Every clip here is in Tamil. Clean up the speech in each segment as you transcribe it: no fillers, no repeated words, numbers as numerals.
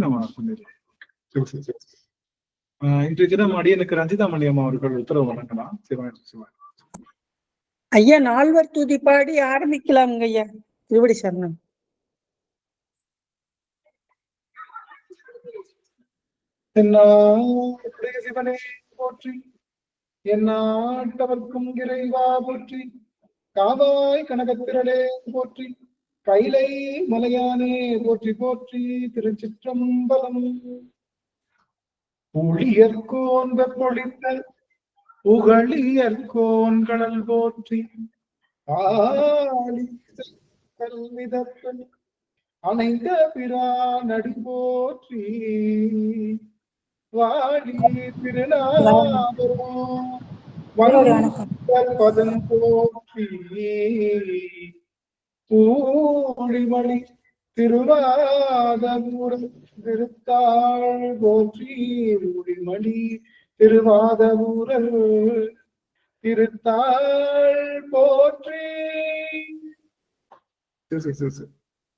நம்ம பண்ணிடலாம். இன்றைய தினம் அடியனுக்கு ரஞ்சிதாமணி அம்மா அவர்கள் உத்தரவு வழங்கலாம். சிவாய் ஐயா, நால்வர் துதி பாடி ஆரம்பிக்கலாம்ங்க ஐயா. திருவடி சரணம். சிவனே போற்றி, எந்நாட்டவர்க்கும் இறைவா போற்றி, காவாய் கனகத்திரளே போற்றி, கைலை மலையானே போற்றி போற்றி. திருச்சிற்றம்பலம். ஊழியர்கோன் வெப்பொழித்த புகழியர்கோன் கடல் போற்றி, கல்விதப்பன் அணைந்த பிரானடி போற்றி, வாழி திருநாவரோ பதம் போற்றி, ஊழிமணி திருவாதபுரம் திருத்தாள் போற்றி, ஊழிமணி திருவாதபுரல் திருத்தாள் போற்றி.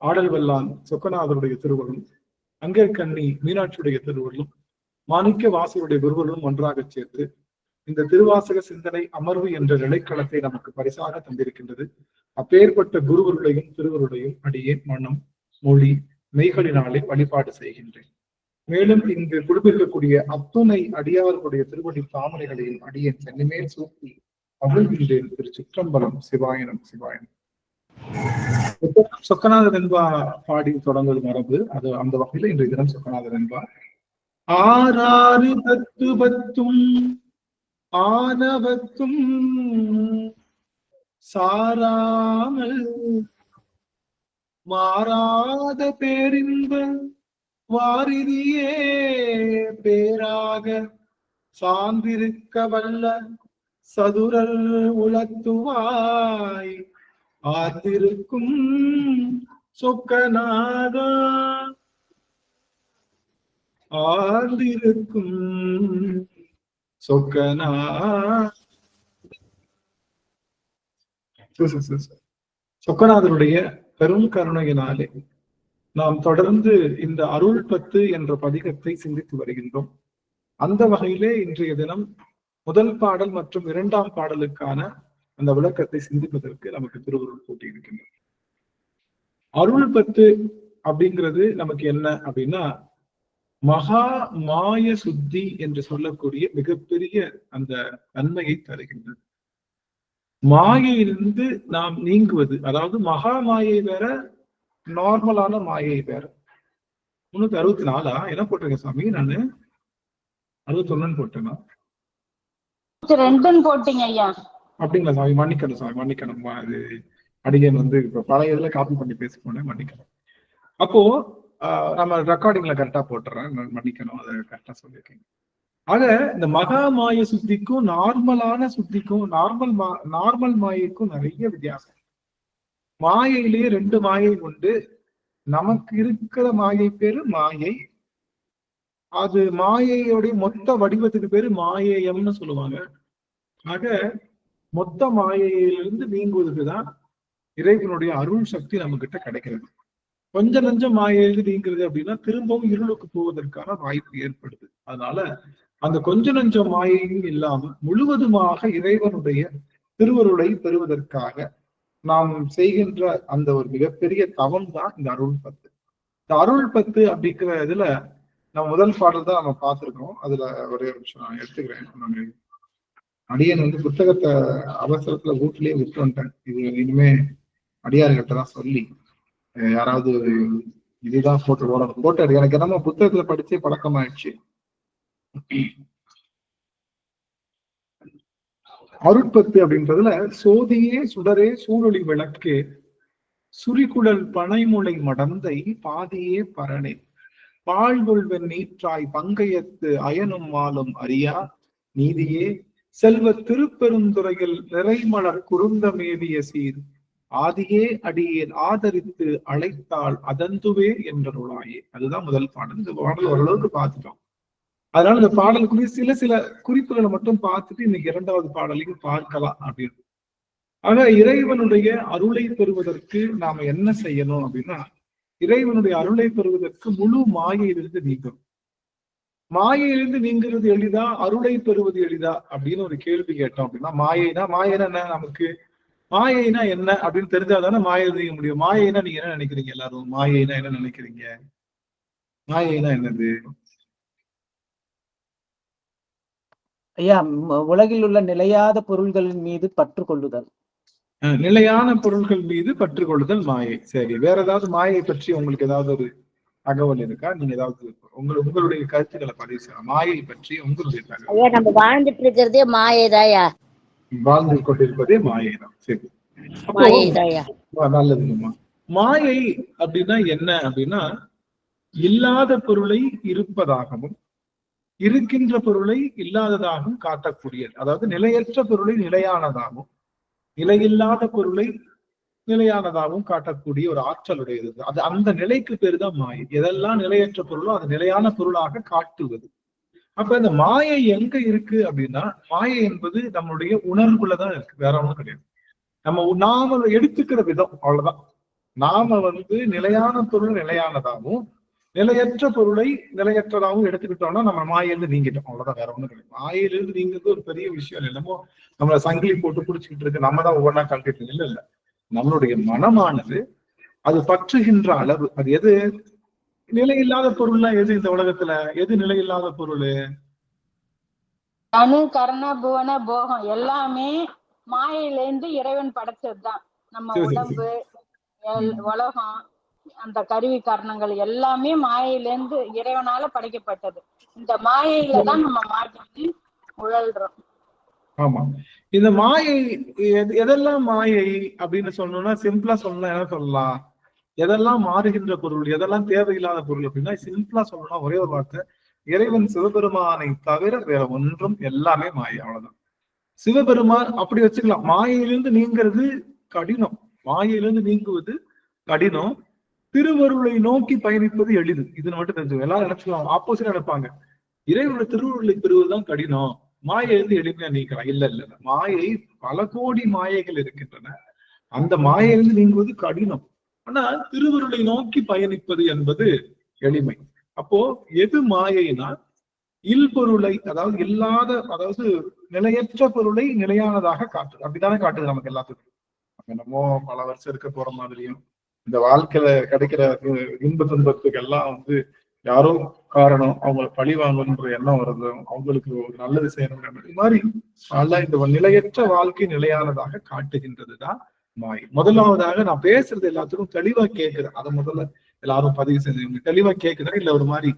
ஆடல் வல்லான் சொக்கநாதருடைய திருவள்ளும், அங்கேற்கண்ணி மீனாட்சியுடைய திருவள்ளும், மாணிக்க வாசருடைய குருவர்களும் ஒன்றாக சேர்த்து இந்த திருவாசக சிந்தனை அமர்வு என்ற நிலைக்களத்தை நமக்கு பரிசாக தந்திருக்கின்றது. அப்பேற்பட்ட குருவருடையும் திருவருடையும் அடியேன் மனம் மொழி மெய்களினாலே வழிபாடு செய்கின்றேன். மேலும் இங்கு குழுமிருக்கக்கூடிய அத்துணை அடியார்களுடைய திருவடி தாமரைகளையும் அடியேன் சென்னிமேல் சூட்டி அகழ்கின்றேன். திருச்சிற்றம்பலம். சிவாயனம் சிவாயனம். சொக்கநாதர் என்பா பாடி தொடங்குவது மரபு. அது அந்த வகையில இன்றைய தினம் சொக்கநாதர் என்பா ஆறாறு தத்துவத்தும் ஆனவத்தும் சாராமல் மாறாத பேரின்ப வாரிதியே பேராக சார்ந்திருக்க வல்ல சதுரல் உலத்துவாய் ஆர்ந்திருக்கும் சொக்கநாதா, ஆர்ந்திருக்கும் சொக்கநாதா. சொக்கநாதருடைய பெரும் கருணையினாலே நாம் தொடர்ந்து இந்த அருள் பத்து என்ற பதிகத்தை சிந்தித்து வருகின்றோம். அந்த வகையிலே இன்றைய தினம் முதல் பாடல் மற்றும் இரண்டாம் பாடலுக்கான அந்த விளக்கத்தை சிந்திப்பதற்கு நமக்கு திருவருள் கூட்டி இருக்கின்றோம். அருள் பத்து அப்படிங்கிறது நமக்கு என்ன அப்படின்னா, மகா மாய சுத்தி என்று சொல்லக்கூடிய மிகப்பெரிய அந்த நன்மையை தருகின்றது. மாயையிலிருந்து நாம் நீங்குவது, அதாவது மகா மாயை வேற, நார்மலான மாயை வேற. 364 என்ன போட்டிருக்கேன் சாமி? நானு 61 போட்டேனா? 2 போட்டீங்க ஐயா. அப்படிங்களா சாமி? மன்னிக்கணும் சாமி, மன்னிக்கணும். அது அடியேன் இப்ப பழைய இதுல காப்பி பண்ணி பேசி போனேன், மன்னிக்கணும். அப்போ நம்ம ரெக்கார்டிங்ல கரெக்டா போட்டுறேன், மன்னிக்கணும். அதை கரெக்டா சொல்லியிருக்கீங்க. ஆக இந்த மகா மாய சுத்திக்கும் நார்மலான சுத்திக்கும் நார்மல் மாயைக்கும் நிறைய வித்தியாசம். மாயையிலேயே 2 மாயை உண்டு. நமக்கு இருக்கிற மாயை பேரு மாயை. அது மாயையோடைய மொத்த வடிவத்துக்கு பேரு மாயேயம்னு சொல்லுவாங்க. ஆக மொத்த மாயையிலிருந்து நீங்குவதுக்குதான் இறைவனுடைய அருள் சக்தி நம்ம கிட்ட கிடைக்கிறது. கொஞ்ச நஞ்சம் மாயையிலிருந்து நீங்கிறது அப்படின்னா திரும்பவும் இருளுக்கு போவதற்கான வாய்ப்பு ஏற்படுது. அதனால அந்த கொஞ்ச நஞ்சம் மாயையும் இல்லாமல் முழுவதுமாக இறைவனுடைய திருவருளை பெறுவதற்காக நாம் செய்கின்ற அந்த ஒரு மிகப்பெரிய தவம் தான் இந்த அருள் பத்து. இந்த அருள் பத்து அப்படிங்கிற இதுல நம்ம முதல் பாடல் தான் நம்ம பார்த்திருக்கோம். அதுல ஒரே ஒரு விஷயம் நான் எடுத்துக்கிறேன். நான் அடியன் புத்தகத்தை அவசரத்துல வீட்டிலேயே விட்டு வந்துட்டேன். இது இனிமே அடியார்கிட்ட தான் சொல்லி யாராவது இதுதான் போட்டு எனக்கு என்னமோ புத்தகத்துல படிச்சே பழக்கமாயிடுச்சு. அருட்பத்து அப்படின்றதுல சோதியே சுடரே சூழொளி விளக்கே சுரிகுழல் பனைமுளை மடந்தை பாதியே பரணே பாழ்கொள்வன் நீற்றாய் பங்கையத்து அயனும் மாலும் அறியா நீதியே செல்வ திருப்பெருந்துறையில் நிறைமலர் குறுந்த மேவிய சீர் ஆதியே அடியேன் ஆதரித்து அழைத்தாள் அதந்துவே என்றருளாயே. அதுதான் முதல் பாடல். இந்த பாடல் ஓரளவுக்கு பார்த்துட்டோம். அதனால இந்த பாடலுக்குரிய சில குறிப்புகளை மட்டும் பார்த்துட்டு இன்னைக்கு இரண்டாவது பாடலையும் பார்க்கலாம் அப்படின்னு. ஆக இறைவனுடைய அருளை பெறுவதற்கு நாம என்ன செய்யணும் அப்படின்னா, இறைவனுடைய அருளை பெறுவதற்கு முழு மாயையிலிருந்து நீங்கும். மாயையிலிருந்து நீங்கிறது எளிதா, அருளை பெறுவது எளிதா அப்படின்னு ஒரு கேள்வி கேட்டோம் அப்படின்னா, மாயைனா என்ன? நமக்கு மாயைனா என்ன அப்படின்னு தெரிஞ்சாதானே மாயை நீங்க முடியும். மாயைனா நீங்க என்ன நினைக்கிறீங்க? எல்லாரும் மாயைனா என்ன நினைக்கிறீங்க? மாயைனா என்னது? ஐயா, உலகில் உள்ள நிலையாத பொருள்களின் மீது பற்று கொள்ளுதல். நிலையான பொருள்கள் மீது பற்று கொள்ளுதல் மாயை. சரி, வேற ஏதாவது மாயை பற்றி உங்களுக்கு ஏதாவது ஒரு தகவல் இருக்கா? நீங்க ஏதாவது உங்களுடைய கருத்துக்களை பதிவு செய்யலாம். மாயை பற்றி உங்களுடைய தகவல். நம்ம வாழ்ந்துட்டு இருக்கிறதே மாயைதாயா. வாழ்ந்து கொண்டிருப்பதே மாயை தான். சரி, மாயைதாயா. நல்லதுங்கம்மா. மாயை அப்படின்னா என்ன அப்படின்னா, இல்லாத பொருளை இருப்பதாகவும் இருக்கின்ற பொருளை இல்லாததாகவும் காட்டக்கூடியது. அதாவது நிலையற்ற பொருளை நிலையானதாகவும் நிலையில்லாத பொருளை நிலையானதாகவும் காட்டக்கூடிய ஒரு ஆற்றலுடையது. அது அந்த நிலைக்கு பேருதான் மாயை. எதெல்லாம் நிலையற்ற பொருளோ அது நிலையான பொருளாக காட்டுவது. அப்ப இந்த மாயை எங்க இருக்கு அப்படின்னா, மாயை என்பது நம்மளுடைய உணர்வுலதான் இருக்கு, வேற ஒண்ணும் கிடையாது. நாம எடுத்துக்கிற விதம், அவ்வளவுதான். நாம நிலையான பொருள் நிலையானதாகவும் நிலையற்ற பொருளை நிலையற்றதாகவும் எடுத்துக்கிட்டோம்னா நம்ம மாயிலிருந்து நீங்கிட்டோம், அவ்வளவுதான், வேற ஒண்ணும் கிடையாது. மாயிலிருந்து நீங்கிறது ஒரு பெரிய விஷயம் இல்லை. என்னமோ நம்மள சங்கிலி போட்டு பிடிச்சிக்கிட்டு இருக்கு, நம்ம தான் ஒவ்வொன்றா கழட்டிட்டு இல்ல இல்ல. நம்மளுடைய மனமானது அது பற்றுகின்ற அளவு, அது எது நிலையில்லாத பொருள்னா எது இந்த உலகத்துல? எது நிலையில்லாத பொருள்? அணு கரண புவன போகம் எல்லாமே மாயிலிருந்து இறைவன் படைச்சதுதான். நம்ம உடம்பு, உலகம், அந்த கருவி காரணங்கள் எல்லாமே மாயிலிருந்து இறைவனால படைக்கப்பட்டது. இந்த மாயையில தான் நம்ம மாட்டிட்டு உழல்றோம். ஆமா, இந்த மாயை எதெல்லாம் மாயை அப்படின்னு சொல்லணும்னா, சிம்பிளா சொல்லலாம், என்ன சொல்லலாம்? எதெல்லாம் மாறுகின்ற பொருள், எதெல்லாம் தேவையில்லாத பொருள் அப்படின்னா, சிம்பிளா சொல்லணும்னா ஒரே ஒரு வார்த்தை, இறைவன் சிவபெருமானை தவிர வேற ஒன்றும் எல்லாமே மாயை, அவ்வளவுதான். சிவபெருமான் அப்படி வச்சுக்கலாம். மாயையிலிருந்து நீங்கிறது கடினம், மாயையிலிருந்து நீங்குவது கடினம், திருவருளை நோக்கி பயணிப்பது எளிது. இது மட்டும் தெரிஞ்சு எல்லாரும் நினைச்சுக்கலாம், ஆப்போசிட்டா நினைப்பாங்க. இறைவனுடைய திருவருளை பெறுவதுதான் கடினம், மாயையிலிருந்து எளிமையா நீக்கலாம். இல்ல இல்ல, மாயை பல கோடி மாயைகள் இருக்கின்றன, அந்த மாயையிலிருந்து நீங்குவது கடினம். ஆனா திருவருளை நோக்கி பயணிப்பது என்பது எளிமை. அப்போ எது மாயைனா, இல்பொருளை, அதாவது இல்லாத, அதாவது நிலையற்ற பொருளை நிலையானதாக காட்டுது. அப்படித்தானே காட்டுது நமக்கு எல்லாத்துக்கும். என்னமோ பல வருஷம் இருக்க போற மாதிரியும், இந்த வாழ்க்கையில கிடைக்கிற இன்ப துன்பத்துக்கு எல்லாம் யாரோ காரணம், அவங்களை பழி வாங்கணுன்ற எண்ணம் வருது, அவங்களுக்கு ஒரு நல்லது செய்யணுங்கிற மாதிரி நல்லா இந்த நிலையற்ற வாழ்க்கை நிலையானதாக காட்டுகின்றதுதான் மாயை. முதலாவதாக நான் பேசுறது எல்லாத்துக்கும் தெளிவா கேக்குது, அதை முதல்ல எல்லாரும் பதிவு செஞ்சு தெளிவா கேக்குதா இல்ல ஒரு மாதிரி?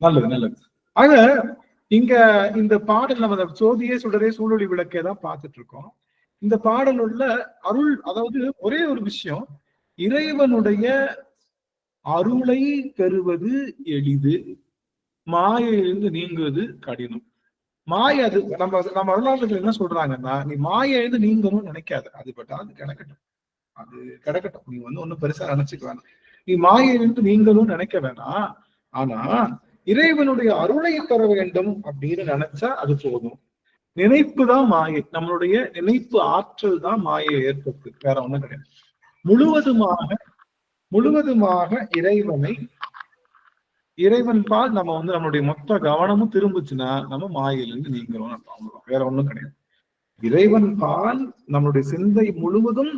நல்லது நல்லது. ஆக இங்க இந்த பாடல் நம்ம சோதியே சுடரே சூழொளி விளக்கே தான் பார்த்துட்டு இருக்கோம். இந்த பாடல் உள்ள அருள், அதாவது ஒரே ஒரு விஷயம், இறைவனுடைய அருளை பெறுவது எளிது, மாயையிலிருந்து நீங்குவது கடினம். மாயை அது நம்ம அருளாளர்கள் என்ன சொல்றாங்கன்னா, நீ மாயையிலிருந்து நீங்கணும்னு நினைக்காத, அது அது கிடக்கட்டும், அது கிடக்கட்டும், நீ ஒன்னும் பெருசா நினைச்சுக்க வேணாம், நீ மாயையிலிருந்து நீங்கணும்னு நினைக்க வேணாம். ஆனா இறைவனுடைய அருளை பெற வேண்டும் அப்படின்னு நினைச்சா அது போதும். நினைப்பு தான் மாயை, நம்மளுடைய நினைப்பு ஆற்றல் தான் மாயை ஏற்படுத்து, வேற ஒண்ணும் கிடையாது. முழுவதுமாக இறைவன் பால் நம்ம நம்மளுடைய மொத்த கவனமும் திரும்புச்சுன்னா நம்ம மாயிலிருந்து நீங்கிறோம், வேற ஒண்ணும் கிடையாது. இறைவன் பால் நம்மளுடைய சிந்தை முழுவதும்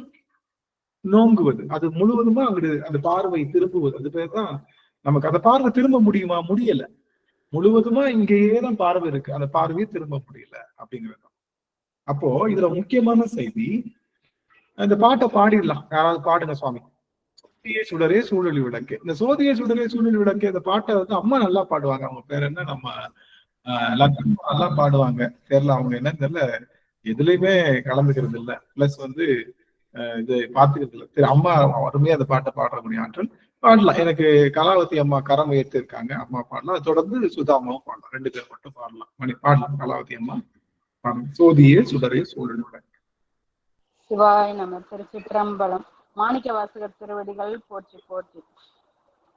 நோங்குவது, அது முழுவதுமா அங்கிட்டு அந்த பார்வை திரும்புவது, அது பேர் தான் நமக்கு. அந்த பார்வை திரும்ப முடியுமா? முடியல. முழுவதுமா இங்கேயேதான் பார்வை இருக்கு, அந்த பார்வையை திரும்ப முடியல அப்படிங்கிறது. அப்போ இதுல முக்கியமான செய்தி, இந்த பாட்டை பாடிடலாம், யாராவது பாடுங்க சுவாமி. சோதியே சுடரே சூழொளி விளக்கு. இந்த சோதியே சுடரே சூழொளி விளக்கு, இந்த பாட்டை அம்மா நல்லா பாடுவாங்க. அவங்க பேர் என்ன, நம்ம நல்லா பாடுவாங்க. தெரியல அவங்க என்ன தெரியல, எதுலையுமே கலந்துக்கிறது இல்லை, பிளஸ் இது பாத்துக்கிறது இல்லை. அம்மா அருமையா அந்த பாட்டை பாடக்கூடிய ஆற்றல், பாடலாம். எனக்கு கலாவதி அம்மா கரம் உயர்த்தி இருக்காங்க, அம்மா பாடலாம். அதை தொடர்ந்து சுதா அம்மாவும் பாடலாம், 2 பேர் மட்டும் பாடலாம். பாடலாம், கலாவதி அம்மா பாடலாம். சோதியே சுடரே சூழொளி விளக்கு. சிவாய் நம. திருச்சிற்றம்பலம். மாணிக்க வாசகர் திருவடிகள் போற்றி போற்றி.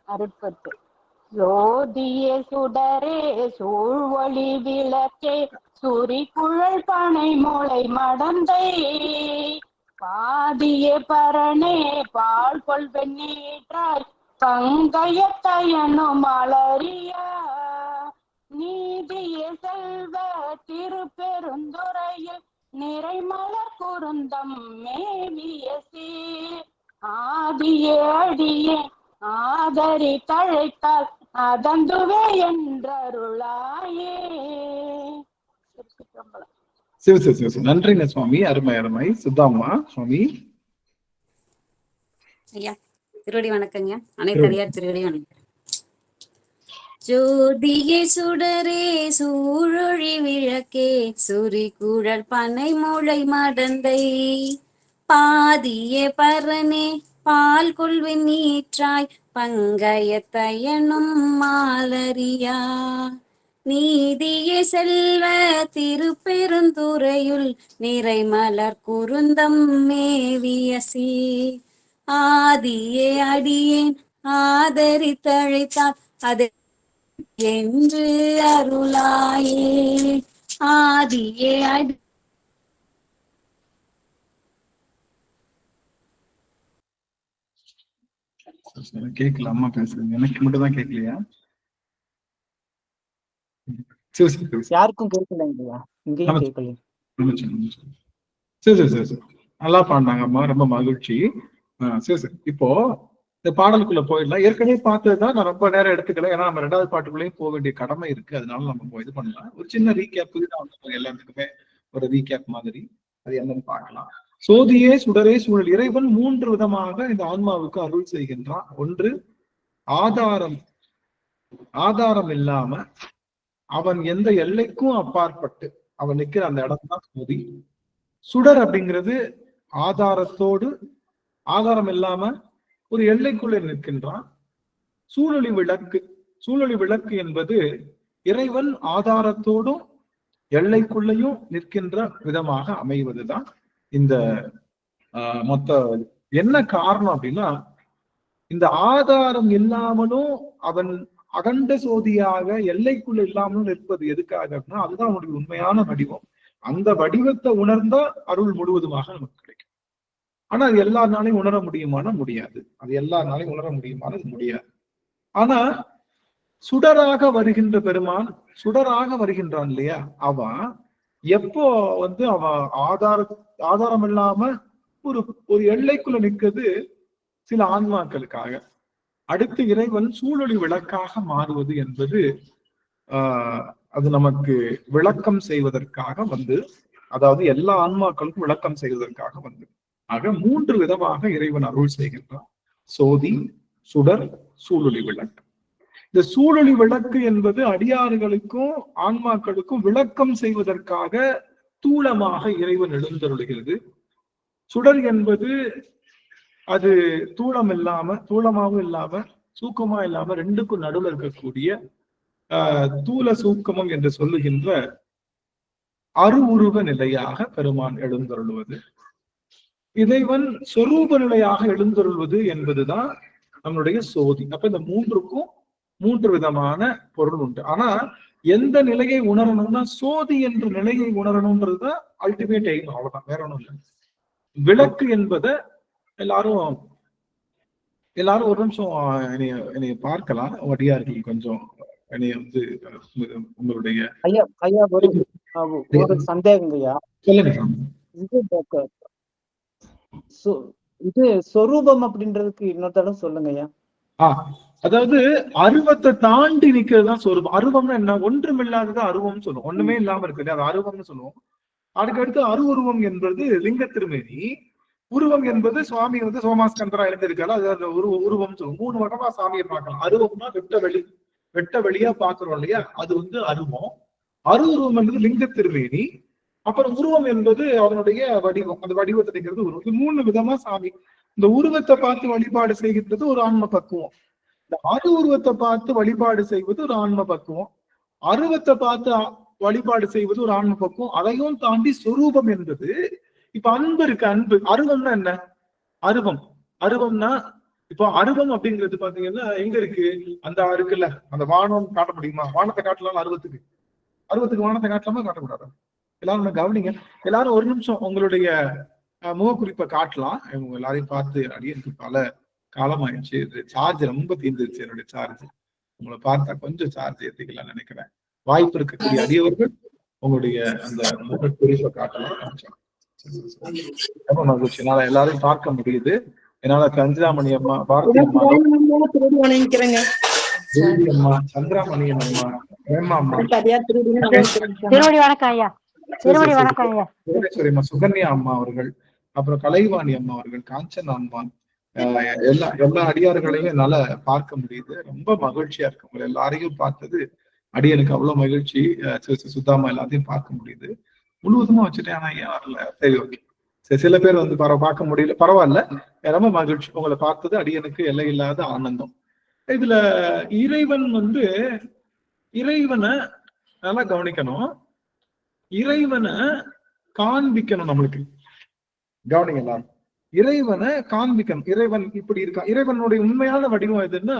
அருட்பத்து. சோதியே சுடரே சூழ்வொளி விளக்கே சூரி குழல் பனை மூளை மடந்தை பாதியே பரணே பால் கொள் வெண்ணீற்றாய் பங்கையத்தையனும் மலரியா நீதிய செல்வ திருப்பெருந்துறையில் நிறைமலர் குருந்தம் மேவிய சீர் ஆதியே அடியே ஆதரி தழைத்தால் அதந்துவே என்றருளாயே. சிவ சிவ சிவ சிவ. நன்றிங்க சுவாமி, அருமை அருமை. சுத்தாம்மா சுவாமி. ஐயா திருவடி வணக்கங்க. அனைத்து அடியார் திருவடி வணக்கம். ஜோதியே சுடரே சூழொழி விளக்கே சுரி குழல் பனை மூளை மடந்தை பாதியே பரனே பால் கொள்வின் நீற்றாய் பங்கயத்தையனும் மாலரியா நீதியே செல்வ திருப்பெருந்துறையுள் நிறைமலர் குருந்தம் மேவிய சீர் ஆதியே அடியேன் ஆதரித்தழைத்தால் அது என்று அருளாயே. ஆதியே அடி கேட்கல அம்மா பேசுறது, எனக்கு மட்டும் தான் கேட்கலையா? சிவ சிவ சிவ சிவ. யாருக்கும் கேட்கலைங்கய்யா, இங்கேயும் கேட்கல. சரி சரி சரி சரி. நல்லா பாடினாங்க அம்மா, ரொம்ப மகிழ்ச்சி. சரி சரி. இப்போ இந்த பாடலுக்குள்ள போயிடலாம். ஏற்கனவே பார்த்ததுதான், நான் ரொம்ப நேரம் எடுத்துக்கல, ஏன்னா நம்ம 2வது பாட்டுக்குள்ளேயும் போக வேண்டிய கடமை இருக்கு. அதனால நம்ம இது பண்ணலாம். ஒரு சின்ன ரீகேப் தான், எல்லாத்துக்குமே ஒரு ரீகேப் மாதிரி. அது என்னன்னு பார்க்கலாம். சோதியே சுடரே சூழல். இறைவன் 3 விதமாக இந்த ஆன்மாவுக்கு அருள் செய்கின்றான். ஒன்று, ஆதாரம் இல்லாம அவன் எந்த எல்லைக்கும் அப்பாற்பட்டு அவன் நிக்கிற அந்த இடம் தான் சோதி. சுடர் அப்படிங்கிறது ஆதாரம் இல்லாம ஒரு எல்லைக்குள்ளே நிற்கின்றான். சூழொளி விளக்கு என்பது இறைவன் ஆதாரத்தோடும் எல்லைக்குள்ளேயும் நிற்கின்ற விதமாக அமைவதுதான் இந்த மொத்த. என்ன காரணம் அப்படின்னா, இந்த ஆதாரம் இல்லாமலும் அவன் அகண்ட சோதியாக எல்லைக்குள்ள இல்லாமலும் நிற்பது எதுக்காக அப்படின்னா, அதுதான் அவனுடைய உண்மையான வடிவம். அந்த வடிவத்தை உணர்ந்தா அருள் முழுவதுமாக நமக்கு கிடைக்கும். ஆனா அது எல்லாருனாலையும் உணர முடியுமானா முடியாது. முடியாது. ஆனா சுடராக வருகின்ற பெருமான், சுடராக வருகின்றான் இல்லையா, அவன் எப்போ அவன் ஆதாரம் இல்லாம ஒரு எல்லைக்குள்ள நிற்கிறது சில ஆன்மாக்களுக்காக. அடுத்து இறைவன் சூழொளி விளக்காக மாறுவது என்பது அது நமக்கு விளக்கம் செய்வதற்காக அதாவது எல்லா ஆன்மாக்களுக்கும் விளக்கம் செய்வதற்காக ஆக 3 விதமாக இறைவன் அருள் செய்கின்றான். சோதி, சுடர், சூழொளி விளக்கு. இந்த சூழொளி விளக்கு என்பது அடியார்களுக்கும் ஆன்மாக்களுக்கும் விளக்கம் செய்வதற்காக தூளமாக இறைவன் எழுந்தருளுகிறது. சுடர் என்பது அது தூளமாவும் இல்லாம சூக்கமா இல்லாம ரெண்டுக்கும் நடுவில் இருக்கக்கூடிய தூல சூக்கமம் என்று சொல்லுகின்ற அருவுருவ நிலையாக பெருமான் எழுந்தருளுவது. இறைவன் சொரூப நிலையாக எழுந்தருள்வது என்பதுதான் நம்மளுடைய சோதி. அப்ப இந்த 3க்கும் 3 விதமான பொருள் உண்டு. ஆனா எந்த நிலையை உணரணும்னா சோதி என்ற நிலையை உணரணும்ன்றதுதான் அல்டிமேட் எய்ம். அவ்வளவுதான், வேற ஒண்ணும் இல்லை. விளக்கு என்பதை எல்லாரும் ஒரு நிமிஷம் என்னைய பார்க்கலாம். வடியார்கள் கொஞ்சம் என்னைய உங்களுடைய ஐயா ஒரு சந்தேகம் ஐயா. இது சொரூபம் அப்படின்றதுக்கு இன்னொரு தடவை சொல்லுங்க ஐயா. அதாவது அருவத்தை தாண்டி நிக்கிறது தான் சொரூபம். அருவம்னா என்ன? ஒன்றுமில்லாதது அருவம் சொல்லுவோம். ஒண்ணுமே இல்லாம இருக்கு, அது அருவம்னு சொல்லுவோம். அதுக்கடுத்து அருவுருவம் என்பது லிங்க திருமேனி. உருவம் என்பது சுவாமி சோமாஸ்கந்தரா எழுந்திருக்காரு, அது உருவம் சொல்லுவோம். 3 வகமா சாமியை பார்க்கலாம். அருவம்னா வெட்ட வெளியா பாக்குறோம் இல்லையா, அது அருவம். அருவுருவம் என்பது லிங்க திருமேனி. அப்புறம் உருவம் என்பது அவனுடைய வடிவம், அந்த வடிவத்தை நிற்கிறது உருவம். இது 3 விதமா சாமி. இந்த உருவத்தை பார்த்து வழிபாடு செய்கின்றது ஒரு ஆன்ம பக்குவம். இந்த அரு உருவத்தை பார்த்து வழிபாடு செய்வது ஒரு ஆன்ம பக்குவம். அருவத்தை பார்த்து வழிபாடு செய்வது ஒரு ஆன்ம பக்குவம். அதையும் தாண்டி சொரூபம் என்பது, இப்ப அன்பு இருக்கு. அன்பு அருவம்னா என்ன? அருவம்னா இப்போ அருவம் அப்படிங்கிறது பாத்தீங்கன்னா எங்க இருக்கு? அந்த இருக்குல்ல, அந்த வானம் காட்ட முடியுமா? வானத்தை காட்டலாம். அருவத்துக்கு வானத்தை காட்டலாமா, காட்டக்கூடாது? எல்லாரும் கவனிங்க. எல்லாரும் ஒரு நிமிஷம் உங்களுடைய முகக்குறிப்பை காட்டலாம். இவங்க எல்லாரையும் பார்த்து அடியனுக்கு பல காலம் ஆயிடுச்சு, சார்ஜ் ரொம்ப தீர்ந்துருச்சு என்னுடைய சார்ஜ். உங்களை பார்த்தா கொஞ்சம் சார்ஜ் ஏற்றிக்கலாம்னு நினைக்கிறேன். வாய்ப்பு இருக்கக்கூடிய அடியவர்கள் உங்களுடைய அந்த முகக்குறிப்பை காட்டலாம். ரொம்ப மகிழ்ச்சி, என்னால எல்லாரையும் பார்க்க முடியுது. என்னால கஞ்சாமணி அம்மா, பாரதி அம்மா, தேவி அம்மா, சந்திராமணியன் அம்மா, ஹேமா அம்மா, திருவடி வணக்கம் ஐயா. திருவடி வணக்கம் ஐயா. புவனேஸ்வரி அம்மா, சுகன்யா அம்மா அவர்கள், அப்புறம் கலைவாணி அம்மா அவர்கள், காஞ்சனா அம்மா, எல்லா அடியார்களையும் என்னால பார்க்க முடியுது. ரொம்ப மகிழ்ச்சியா இருக்கு உங்களை எல்லாரையும் பார்த்தது. அடியனுக்கு அவ்வளவு மகிழ்ச்சி. சுத்தாமா எல்லாத்தையும் பார்க்க முடியுது. முழுவதுமா வச்சுட்டேன், ஆனா ஏன் வரல? சரி, ஓகே. சில பேர் வந்து பார்க்க முடியல, பரவாயில்ல. ரொம்ப மகிழ்ச்சி உங்களை பார்த்தது. அடியனுக்கு எல்லையில்லாத ஆனந்தம். இதுல இறைவன் வந்து இறைவனை நல்லா கவனிக்கணும், இறைவனை காண்பிக்கணும் நம்மளுக்கு. கவனிங்க எல்லாரும், இறைவனை காண்பிக்கணும். இறைவன் இப்படி இருக்கா. இறைவனுடைய உண்மையான வடிவம் எதுன்னா,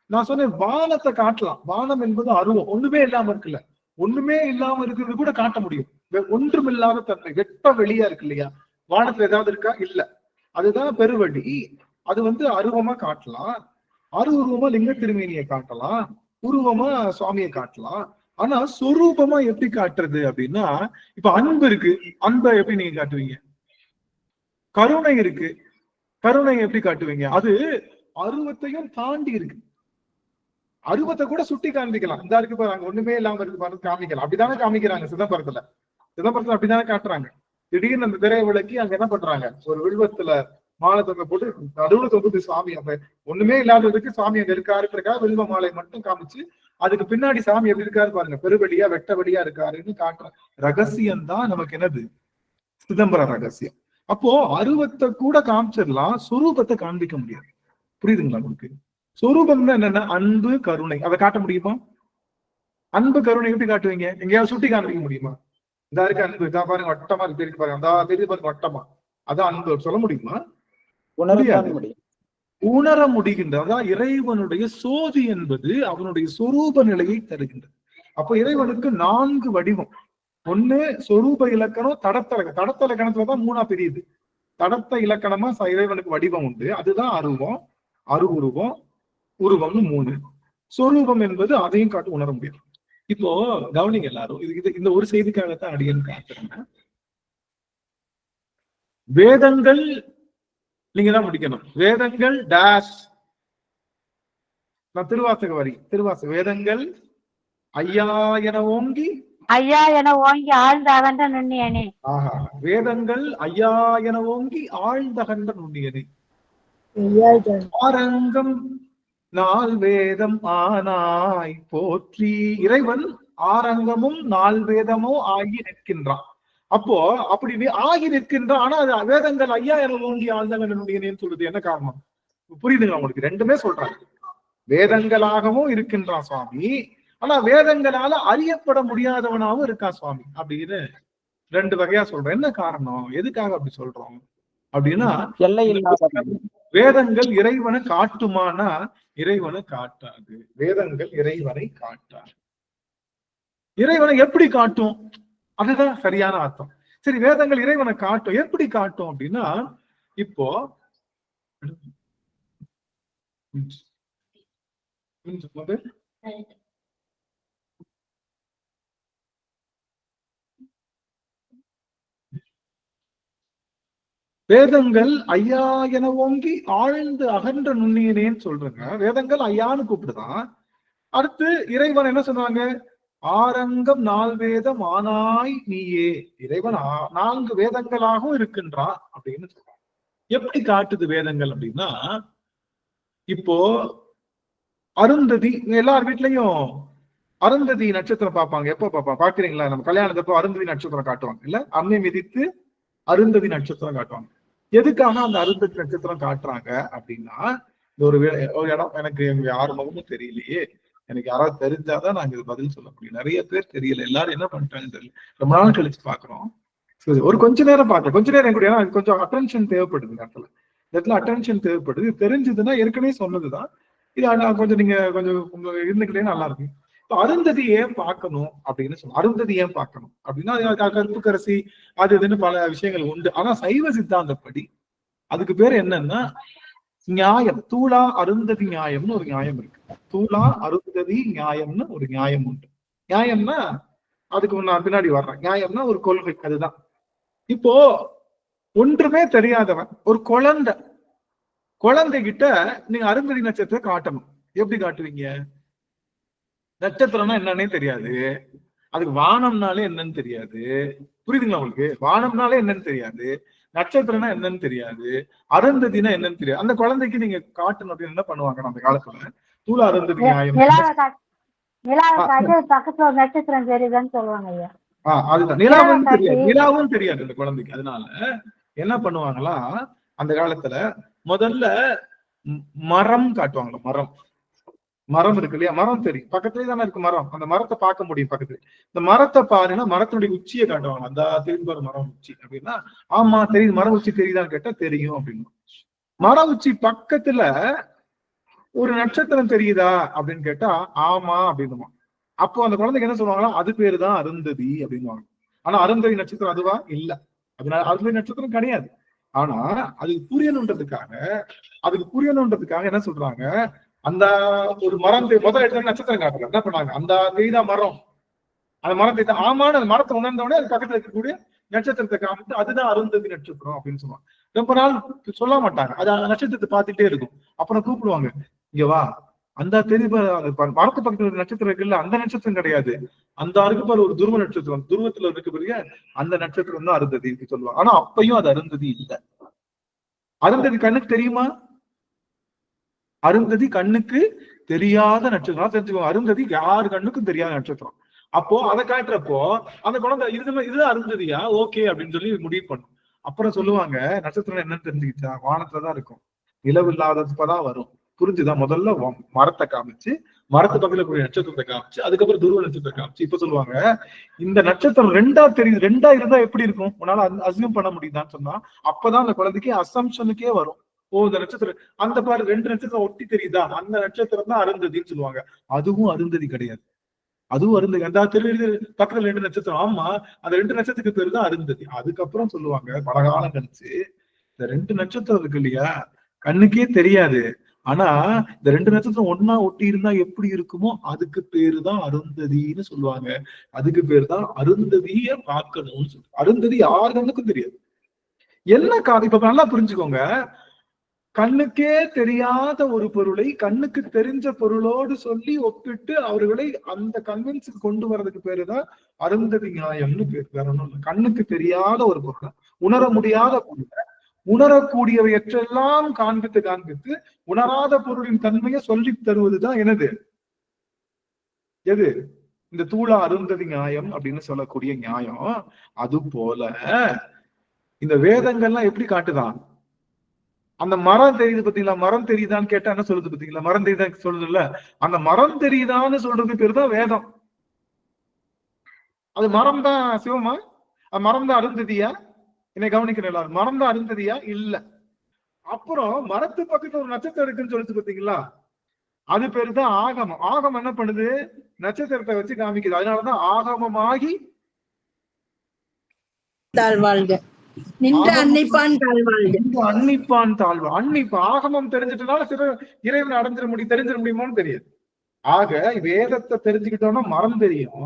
நான் சொன்னேன் வானத்தை காட்டலாம். வானம் என்பது அருவம், ஒண்ணுமே இல்லாம இருக்குல்ல. ஒண்ணுமே இல்லாம இருக்கிறது கூட காட்ட முடியும். ஒன்றும் இல்லாத தன்மை, வெட்ட வெளியா இருக்கு இல்லையா? வானத்துல ஏதாவது இருக்கா? இல்ல. அதுதான் பெருவழி. அது வந்து அருவமா காட்டலாம், அருவுருவமா லிங்க திருமேனியை காட்டலாம், உருவமா சுவாமியை காட்டலாம். ஆனா சொரூபமா எப்படி காட்டுறது அப்படின்னா, இப்ப அன்பு இருக்கு, அன்பை எப்படி நீங்க காட்டுவீங்க? கருணை இருக்கு, கருணை எப்படி காட்டுவீங்க? அது அருவத்தையும் தாண்டி இருக்கு. அருவத்தை கூட சுட்டி காண்பிக்கலாம். இந்த இருக்கு பாருங்க, ஒண்ணுமே இல்லாம இருக்கு பாருங்க, காமிக்கலாம். அப்படித்தானே காமிக்கிறாங்க சிதம்பரத்துல. சிதம்பரத்துல அப்படித்தானே காட்டுறாங்க. திடீர்னு அந்த திரையை விளக்கி அங்க என்ன பண்றாங்க, ஒரு வில்வத்துல மாலை தொங்க போட்டு நடுவுல தொங்குது சாமி. அப்ப ஒண்ணுமே இல்லாததுக்கு சாமி அங்க இருக்காருன்றக்காக வில்வ மாலை மட்டும் காமிச்சு, அதுக்கு பின்னாடி சாமி எப்படி இருக்காரு பாருங்க, பெருவெளியா வெட்ட வெளியா இருக்காருன்னு காட்டுற ரகசியம் தான் நமக்கு என்னது, சிதம்பர ரகசியம். அப்போ அருவத்தை கூட காமிச்சிடலாம், சொரூபத்தை காண்பிக்க முடியாது. புரியுதுங்களா உங்களுக்கு? சொரூபம்னா என்னன்னா அன்பு கருணை. அதை காட்ட முடியுமா? அன்பு கருணை எப்படி காட்டுவீங்க? எங்கேயாவது சுட்டி காண்பிக்க முடியுமா? இந்த இருக்கு அன்பு, இதான் பாருங்க வட்டமா இருக்கு, தெரிஞ்சு பாருங்க, அந்த தெரிஞ்சு பாருங்க வட்டமா, அதான் அன்பு சொல்ல முடியுமா? உணர முடிகின்ற. அதான் இறைவனுடைய சோதி என்பது அவனுடைய சொரூப நிலையை தருகின்றது. அப்ப இறைவனுக்கு 4 வடிவம். ஒண்ணு சொரூப இலக்கணம், தடத்த இலக்கணத்துலதான் 3ஆ பிரியுது. தடத்த இலக்கணமா இறைவனுக்கு வடிவம் உண்டு, அதுதான் அருவம், அருவுருவம், உருவம்னு 3. சொரூபம் என்பது அதையும் காட்டு உணர முடியும். இப்போ கவனிங்க எல்லாரும், இந்த ஒரு செய்திக்காகத்தான் அடியேன் காட்டுறேன். வேதங்கள் நீங்க தான் முடிக்கணும். வேதங்கள் டேஷ், நான் திருவாசக வரி, திருவாசக வேதங்கள் ஐயா என ஓங்கி ஆழ்ந்த அகன்ற நுண்ணியனே. ஆஹா, வேதங்கள் ஐயா என ஓங்கி ஆழ்ந்த அகன்ற நுண்ணியனே. ஆரங்கம் 4 வேதம் ஆனாய் போற்றி. இறைவன் ஆரங்கமும் 4 வேதமும் ஆகி நிற்கின்றான். அப்போ அப்படி ஆகி நிற்கின்றான். ஆனா அது வேதங்கள் ஐயா என ஓங்கி ஆழ்ந்தகன்னு சொல்லுது. என்ன காரணம்? புரியுதுங்களா உங்களுக்கு? ரெண்டுமே சொல்றாங்க. வேதங்களாகவும் இருக்கின்றான் சுவாமி, ஆனா வேதங்களால அறியப்பட முடியாதவனாகவும் இருக்கான் சுவாமி அப்படின்னு 2 வகையா சொல்றோம். என்ன காரணம்? எதுக்காக அப்படி சொல்றோம் அப்படின்னா, வேதங்கள் இறைவனை காட்டுமானா இறைவனை காட்டாது. வேதங்கள் இறைவனை காட்டாது. இறைவனை எப்படி காட்டும்? அதுதான் சரியான அர்த்தம். சரி, வேதங்கள் இறைவனை காட்டும், எப்படி காட்டும் அப்படின்னா, இப்போ வேதங்கள் ஐயா என ஓங்கி ஆழ்ந்து அகன்ற நுண்ணியனேன்னு சொல்றேங்க. வேதங்கள் ஐயான்னு கூப்பிடுதான். அடுத்து இறைவன் என்ன சொன்னாங்க? ஆரங்கம் 4 வேதம் ஆனாய் நீயே. இறைவன் 4 வேதங்களாகவும் இருக்கின்றான் அப்படின்னு சொல்றாங்க. எப்படி காட்டுது வேதங்கள் அப்படின்னா, இப்போ அருந்ததி, எல்லார் வீட்லயும் அருந்ததி நட்சத்திரம் பார்ப்பாங்க. எப்போ பார்ப்பாங்க? பாக்குறீங்களா? நம்ம கல்யாணத்தப்போ அருந்ததி நட்சத்திரம் காட்டுவாங்க இல்ல? அம்மை மிதித்து அருந்ததி நட்சத்திரம் காட்டுவாங்க. எதுக்காக அந்த அருந்ததி நட்சத்திரம் காட்டுறாங்க அப்படின்னா, இந்த ஒரு இடம் எனக்கு யார் முகமும் தெரியலையே, எனக்கு யாராவது தெரிஞ்சாதான் நாங்க இது பதில் சொல்ல முடியும். நிறைய பேர் தெரியல, எல்லாரும் என்ன பண்ணிட்டாங்கன்னு தெரியல. ரொம்ப நாள் கழிச்சு பாக்குறோம். ஒரு கொஞ்ச நேரம் பார்க்க, கொஞ்ச நேரம் கூட, ஏன்னா கொஞ்சம் அட்டென்ஷன் தேவைப்படுது. இந்த இடத்துல அட்டென்ஷன் தேவைப்படுது. தெரிஞ்சதுன்னா ஏற்கனவே சொன்னதுதான் இது. கொஞ்சம் நீங்க கொஞ்சம் இருந்துக்கிட்டே நல்லா இருக்கு. அருந்ததி ஏன் பார்க்கணும் அப்படின்னு சொல்லுவோம். அருந்ததி ஏன் பார்க்கணும் அப்படின்னா கற்புக்கரசி அது இதுன்னு பல விஷயங்கள் உண்டு. ஆனா சைவ சித்தாந்தப்படி அதுக்கு பேர் என்னன்னா நியாயம். தூளா அருந்ததி நியாயம்னு ஒரு நியாயம் இருக்கு. தூளா அருந்ததி நியாயம்னு ஒரு நியாயம் உண்டு. நியாயம்னா அதுக்கு நான் பின்னாடி வர்றேன். நியாயம்னா ஒரு கொள்கை, அதுதான். இப்போ ஒன்றுமே தெரியாதவன் ஒரு குழந்தைகிட்ட நீங்க அருந்ததி நட்சத்திரத்தை காட்டணும். எப்படி காட்டுவீங்க? நட்சத்திரம்னா என்னன்னே தெரியாது, அதுக்கு வானம்னாலே என்னன்னு தெரியாது. புரியுதுங்களா உங்களுக்கு? வானம்னாலே என்னன்னு தெரியாது, நட்சத்திரம்னா என்னன்னு தெரியாது, அருந்ததினா என்னன்னு தெரியாது. அந்த குழந்தைக்கு நீங்க காட்டணும் அப்படின்னு என்ன பண்ணுவாங்க அந்த காலத்துல? தூள அருந்ததி நியாயம். பக்கத்துல ஒரு நட்சத்திரம் தெரியுதுன்னு சொல்லுவாங்க ஐயா. அதுதான், நிலாவும் தெரியாது, நிலாவும் தெரியாது அந்த குழந்தைக்கு. அதனால என்ன பண்ணுவாங்களா அந்த காலத்துல? முதல்ல மரம் காட்டுவாங்களா. மரம் இருக்கு இல்லையா? மரம் தெரியும், பக்கத்துலயே தானே இருக்கு மரம். அந்த மரத்தை பார்க்க முடியும் பக்கத்துல. இந்த மரத்தை பாருன்னா மரத்தினுடைய உச்சியை காட்டுவாங்க. அந்த தெரிஞ்சு மரம் உச்சி அப்படின்னா, ஆமா தெரியுது, மரம் உச்சி தெரியுதான்னு கேட்டா தெரியும் அப்படின்னு. மரம் உச்சி பக்கத்துல ஒரு நட்சத்திரம் தெரியுதா அப்படின்னு கேட்டா ஆமா அப்படின்னுமா. அப்போ அந்த குழந்தைக்கு என்ன சொல்லுவாங்களா? அது பேருதான் அருந்ததி அப்படின்னுவாங்க. ஆனா அருந்ததி நட்சத்திரம் அதுவா? இல்ல. அதனால அருந்ததி நட்சத்திரம் கிடையாது. ஆனா அதுக்கு புரியணுன்றதுக்காக என்ன சொல்றாங்க? அந்த ஒரு மரம் முதல் இடத்துல நட்சத்திரம் காட்டுறாங்க. என்ன பண்ணாங்க? அந்த தெரியுதா மரம், அந்த மரம் தெரியுதா? ஆமான்னு அந்த மரத்தை உணர்ந்தவொடனே அது பக்கத்துல இருக்கக்கூடிய நட்சத்திரத்தை காமிட்டு அதுதான் அருந்ததி நட்சத்திரம் அப்படின்னு சொல்லுவாங்க. ரொம்ப நாள் சொல்ல மாட்டாங்க, அது அந்த நட்சத்திரத்தை பார்த்துட்டே இருக்கும். அப்புறம் கூப்பிடுவாங்க, இங்க வா, அந்த தெரியுது மரத்து பக்கத்துல நட்சத்திரம் இருக்குல்ல, அந்த நட்சத்திரம் கிடையாது, அந்த அருக்கு பாரு ஒரு துருவ நட்சத்திரம், துருவத்துல இருக்க பெரிய அந்த நட்சத்திரம் தான் அருந்ததி சொல்லுவாங்க. ஆனா அப்பயும் அது அருந்ததி இல்லை. அருந்ததி கண்ணுக்கு தெரியுமா? அருந்ததி கண்ணுக்கு தெரியாத நட்சத்திரம். தெரிஞ்சுக்கோங்க, அருந்ததி யாரு கண்ணுக்கும் தெரியாத நட்சத்திரம். அப்போ அதை காட்டுறப்போ அந்த குழந்தை இதுதான் அருந்ததியா, ஓகே அப்படின்னு சொல்லி முடிவு பண்ணும். அப்புறம் சொல்லுவாங்க, நட்சத்திரம் என்னன்னு தெரிஞ்சுக்கிச்சா? வானத்துலதான் இருக்கும், நிலவு இல்லாதப்பதான் வரும். புரிஞ்சுதான்? முதல்ல மரத்தை காமிச்சு, மரத்து பக்கத்துல கூடிய நட்சத்திரத்தை காமிச்சு, அதுக்கப்புறம் துருவ நட்சத்திரம் காமிச்சு. இப்ப சொல்லுவாங்க, இந்த நட்சத்திரம் ரெண்டா தெரியுது, ரெண்டா இருந்தா எப்படி இருக்கும்? உன்னால அசியூம் பண்ண முடியுதான்னு சொன்னா அப்பதான் அந்த குழந்தைக்கு அசம்ஷனுக்கே வரும். ஓ, இந்த நட்சத்திரம் அந்த பாரு 2 நட்சத்திரம் ஒட்டி தெரியுதா, அந்த நட்சத்திரம் தான் அருந்ததின்னு சொல்லுவாங்க. அதுவும் அருந்ததி கிடையாது. அதுவும் அருந்ததி. அந்த தெரியுது பக்கத்துல 2 நட்சத்திரம், ஆமா அந்த 2 நட்சத்திரத்துக்கு பேரு தான் அருந்ததி. அதுக்கப்புறம் சொல்லுவாங்க, பல காலம் கழிச்சு, இந்த 2 நட்சத்திரம் இருக்கு இல்லையா, கண்ணுக்கே தெரியாது. ஆனா இந்த 2 நட்சத்திரம் ஒன்னா ஒட்டி இருந்தா எப்படி இருக்குமோ அதுக்கு பேருதான் அருந்ததின்னு சொல்லுவாங்க. அதுக்கு பேரு தான் அருந்ததிய பார்க்கணும்னு சொல்லு. அருந்ததி யாரு கண்ணுக்கும் தெரியாது. என்ன காரணம்? இப்ப நல்லா புரிஞ்சுக்கோங்க, கண்ணுக்கே தெரியாத ஒரு பொருளை கண்ணுக்கு தெரிஞ்ச பொருளோடு சொல்லி ஒப்பிட்டு அவர்களை அந்த கன்வின்ஸுக்கு கொண்டு வர்றதுக்கு பேருதான் அருந்ததி நியாயம்னு பேர். வேற ஒண்ணும் இல்லை. கண்ணுக்கு தெரியாத ஒரு பொருளை, உணர முடியாத பொருளை உணரக்கூடியவையற்றெல்லாம் காண்பித்து உணராத பொருளின் தன்மையை சொல்லி தருவதுதான் என்னது? எது? இந்த தூளா அருந்ததி நியாயம் அப்படின்னு சொல்லக்கூடிய நியாயம். அது போல இந்த வேதங்கள்லாம் எப்படி காட்டுதான்? அந்த மரம் தெரியுது பாத்தீங்களா, மரம் தெரியுதான்னு கேட்டா என்ன சொல்லுது பாத்தீங்களா? மரம் தெரியுதான் சொல்லுது இல்ல, அந்த மரம் தெரியுதான்னு சொல்றது பேரு தான் வேதம். அது மரம் தான் சிவமா? அது மரம் தான் அருந்ததியா? என்னை கவனிக்கணும் எல்லாரும். மரம் தான் அருந்ததியா? இல்ல. அப்புறம் மரத்து பக்கத்துல ஒரு நட்சத்திரம் இருக்குன்னு சொல்லிச்சு பாத்தீங்களா, அது பேரு தான் ஆகமம். ஆகமம் என்ன பண்ணுது? நட்சத்திரத்தை வச்சு காமிக்குது. அதனாலதான் ஆகமமாகி அன்னிப்பான் தாழ்வு. ஆகமம் தெரிஞ்சிட்டனால இறைவனை தெரிஞ்சிட முடியுமான்னு தெரியாது. ஆக வேதத்தை தெரிஞ்சுக்கிட்டோம்னா மரம் தெரியும்.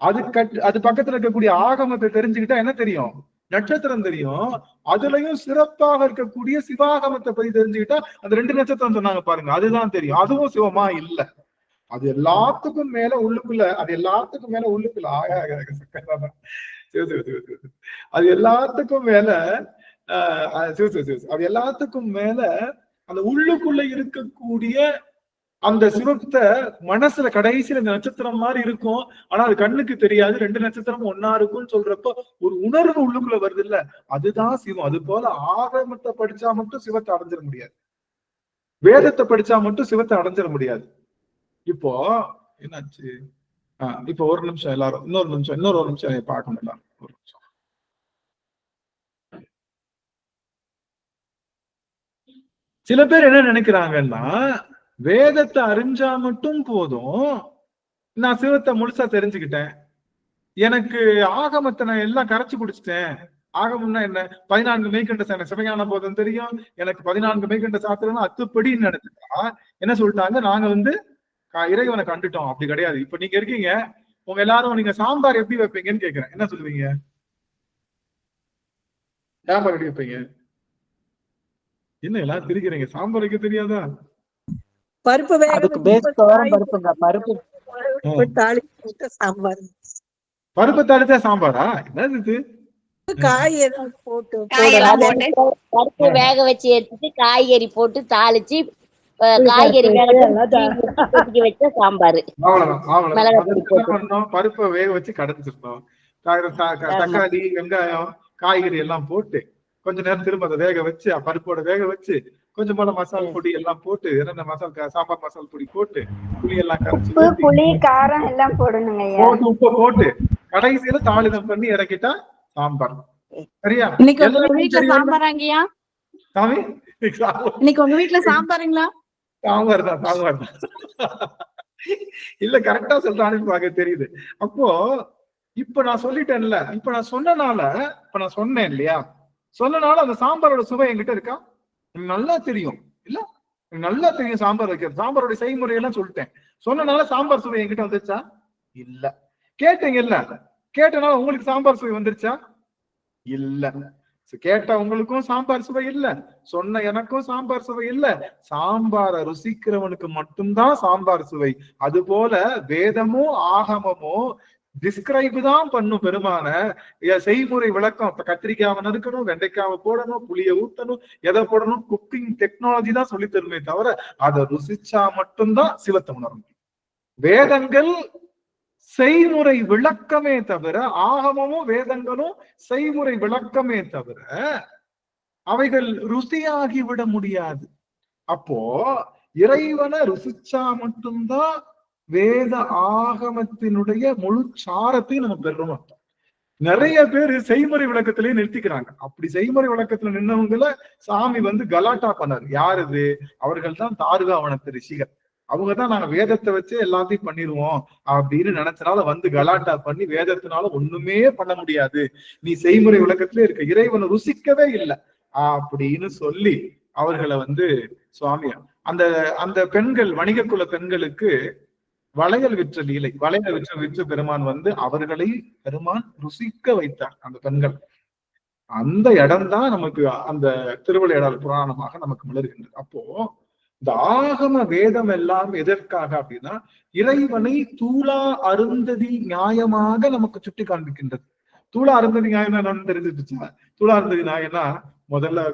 அது பக்கத்துல இருக்கக்கூடிய ஆகமத்தை தெரிஞ்சுக்கிட்டா என்ன தெரியும்? நட்சத்திரம் தெரியும். அதுலயும் சிறப்பாக இருக்கக்கூடிய சிவாகமத்தை பத்தி தெரிஞ்சுக்கிட்டா அந்த 2 நட்சத்திரம் சொன்னாங்க பாருங்க, அதுதான் தெரியும். அதுவும் சிவமா? இல்ல. அது எல்லாத்துக்கும் மேல உள்ளுக்குள்ள, அது எல்லாத்துக்கும் மேல உள்ளுக்குள்ள அது எல்லாத்துக்கும் மேல அது எல்லாத்துக்கும் மேல அந்த உள்ளுக்குள்ள இருக்கக்கூடிய அந்த சிவத்தை மனசுல கடைசியில இந்த நட்சத்திரம் மாதிரி இருக்கும். ஆனா அது கண்ணுக்கு தெரியாது. 2 நட்சத்திரம் ஒன்னா இருக்கும்னு சொல்றப்போ ஒரு உணர்வு உள்ளுக்குள்ள வருது இல்ல, அதுதான் சிவம். அது போல ஆகமத்தை படிச்சா மட்டும் சிவத்தை அடைஞ்சிட முடியாது, வேதத்தை படிச்சா மட்டும் சிவத்தை அடைஞ்சிட முடியாது. இப்போ என்னாச்சு? இப்போ ஒரு நிமிஷம் எல்லாரும் இன்னொரு நிமிஷம் பார்க்கணும் எல்லாரும். ஒரு நிமிஷம். சில பேர் என்ன நினைக்கிறாங்கன்னா, வேதத்தை அறிஞ்சா மட்டும் போதும், நான் சிவத்தை முழுசா தெரிஞ்சுக்கிட்டேன். எனக்கு ஆகமத்தை நான் எல்லாம் கரைச்சு குடிச்சிட்டேன். ஆகமம்னா என்ன? 14 மெய்கண்ட எனக்கு சிவஞான போதம் தெரியும், எனக்கு 14 மெய்கண்ட சாத்திரம் அத்துப்படின்னு நினைச்சுட்டா என்ன சொல்லிட்டாங்க, நாங்க வந்து இறைவனை கண்டுட்டோம். அப்படி கிடையாது. இப்ப நீங்க இருக்கீங்க, உங்க எல்லாரும் நீங்க சாம்பார் எப்படி வைப்பீங்கன்னு கேக்குறேன். என்ன சொல்லுவீங்க? சாம்பார் எப்படி வைப்பீங்க? என்ன எல்லாரும் திரிக்கிறீங்க? சாம்பார் வைக்க தெரியாதா? பருப்பு அதுக்கு பேஸ் துவரம் பருப்புங்க. பருப்பு சாம்பார், பருப்பு தாளிச்சா சாம்பாரா? என்னது இது? காய் ஏதாவது போட்டு பருப்பு வேக வச்சு எடுத்துட்டு காய்கறி போட்டு தாளிச்சு காய்கறி கொதிக்க வச்ச சாம்பார். பருப்பை வேக வச்சு கடைஞ்சிருந்தோம். தக்காளி, வெங்காயம், காய்கறி எல்லாம் போட்டு கொஞ்ச நேரம் திரும்ப அதை வேக வச்சு பருப்போட வேக வச்சு கொஞ்சம் போல மசாலா பொடி எல்லாம் போட்டு என்னென்ன மசாலா சாம்பார் மசாலா பொடி போட்டு புளி எல்லாம் கரைச்சி புளி காரம் எல்லாம் போடணுங்க ஐயா. போட்டு உப்பு போட்டு கடைசியில தாளிதம் பண்ணி இறக்கிட்டா சாம்பார். சரியா? இன்னைக்கு உங்க வீட்டுல சாம்பாராங்கயா? சாமி இன்னைக்கு உங்க வீட்டுல சாம்பாருங்களா? சாம்பார் தான், சாம்பார் தான். இல்ல கரெக்டா சொல்றான்னு பாக்க தெரியுது. அப்போ இப்ப நான் சொல்லிட்டேன்ல, இப்ப நான் சொன்னேன் இல்லையா, சொன்னனால அந்த சாம்பாரோட சுவை என்கிட்ட இருக்கா? எனக்கு நல்லா தெரியும் இல்ல, எனக்கு நல்லா தெரியும் சாம்பார் வைக்கிறது. சாம்பாரோட செய்முறை எல்லாம் சொல்லிட்டேன். சொன்னனால சாம்பார் சுவை என்கிட்ட வந்துருச்சா? இல்ல. கேட்டீங்க இல்ல, கேட்டனால உங்களுக்கு சாம்பார் சுவை வந்துருச்சா? இல்ல. கேட்ட உங்களுக்கும் சாம்பார் சுவை இல்ல, சொன்ன எனக்கும் சாம்பார் சுவை இல்ல. சாம்பாரை ருசிக்கிறவனுக்கு மட்டும்தான் சாம்பார் சுவை. அது போல வேதமோ ஆகமமோ டிஸ்கிரைப் தான் பண்ணும் பெருமான செய்முறை விளக்கம். இப்ப கத்திரிக்காவை நறுக்கணும், வெண்டைக்காவை போடணும், புளிய ஊத்தணும், எதை போடணும், குக்கிங் டெக்னாலஜி தான் சொல்லி தருமே தவிர அதை ருசிச்சா மட்டும்தான் சிவத்தை உணரும். வேதங்கள் செய்முறை விளக்கமே தவிர, ஆகமமும் வேதங்களும் செய்முறை விளக்கமே தவிர அவைகள் ருசியாகி விட முடியாது. அப்போ இறைவனை ருசிச்சா மட்டும்தான் வேத ஆகமத்தினுடைய முழு சாரத்தையும் நம்ம பெறணும் அர்த்தம். நிறைய பேர் செய்முறை விளக்கத்திலேயே நிறுத்திக்கிறாங்க. அப்படி செய்முறை விளக்கத்துல நின்னவங்கள சாமி வந்து கலாட்டா பண்ணாரு. யாரு இது? அவர்கள் தான் தாருகாவனத்து ரிஷிகள். அவங்கதான் நாங்க வேதத்தை வச்சு எல்லாத்தையும் பண்ணிடுவோம் அப்படின்னு நினைச்சனால வந்து கலாட்டா பண்ணி வேதத்தினால ஒண்ணுமே பண்ண முடியாது, நீ செய்முறை விளக்கத்திலே இருக்க, இறைவனை ருசிக்கவே இல்லை அப்படின்னு சொல்லி அவர்களை வந்து சுவாமி அந்த அந்த பெண்கள், வணிக குல பெண்களுக்கு வளையல் விற்ற லீலை, வளையல் விற்ற பெருமான் வந்து அவர்களை பெருமான் ருசிக்க வைத்தார். அந்த பெண்கள், அந்த இடம்தான் நமக்கு அந்த திருவிளையாடல் புராணமாக நமக்கு மலர்கின்றது. அப்போ இந்த ஆகம வேதம் எல்லாம் எதற்காக அப்படின்னா இறைவனை தூளா அருந்ததி நியாயமாக நமக்கு சுட்டி காண்பிக்கின்றது. தூளா அருந்ததி நியாயம் என்னன்னு தெரிஞ்சுச்சுன்னா, தூளா அருந்ததி நியாயம்னா முதல்ல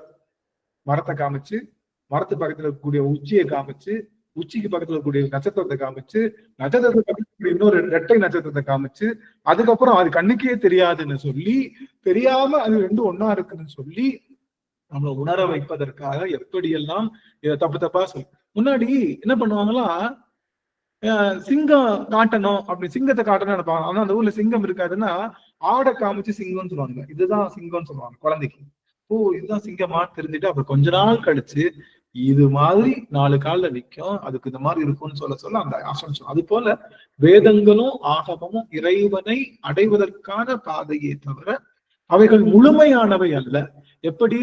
மரத்தை காமிச்சு, மரத்து பக்கத்துல இருக்கக்கூடிய உச்சியை காமிச்சு, உச்சிக்கு பக்கத்துல இருக்கக்கூடிய நட்சத்திரத்தை காமிச்சு, நட்சத்திரத்தை பக்கத்துல இன்னொரு இரட்டை நட்சத்திரத்தை காமிச்சு, அதுக்கப்புறம் அது கண்ணுக்கே தெரியாதுன்னு சொல்லி, தெரியாம அது ரெண்டும் ஒன்னா இருக்குன்னு சொல்லி நம்மளை உணர வைப்பதற்காக எப்படியெல்லாம் தப்பு தப்பா சொல்லு. முன்னாடி என்ன பண்ணுவாங்களா, சிங்கம் காட்டணும் அப்படி சிங்கத்தை காட்டணும்னு நினைப்பாங்க. ஆனா அந்த ஊர்ல சிங்கம் இருக்காதுன்னா ஆடை காமிச்சு சிங்கம்னு சொல்லுவாங்க. இதுதான் சிங்கம்னு சொல்லுவாங்க குழந்தைக்கு. ஓ இதுதான் சிங்கமான்னு தெரிஞ்சுட்டு அப்புறம் கொஞ்ச நாள் கழிச்சு இது மாதிரி 4 கால்ல நிற்கும், அதுக்கு இந்த மாதிரி இருக்கும்னு சொல்ல அந்த ஆசனம். அது போல வேதங்களும் ஆகமும் இறைவனை அடைவதற்கான பாதையே தவிர அவைகள் முழுமையானவை அல்ல. எப்படி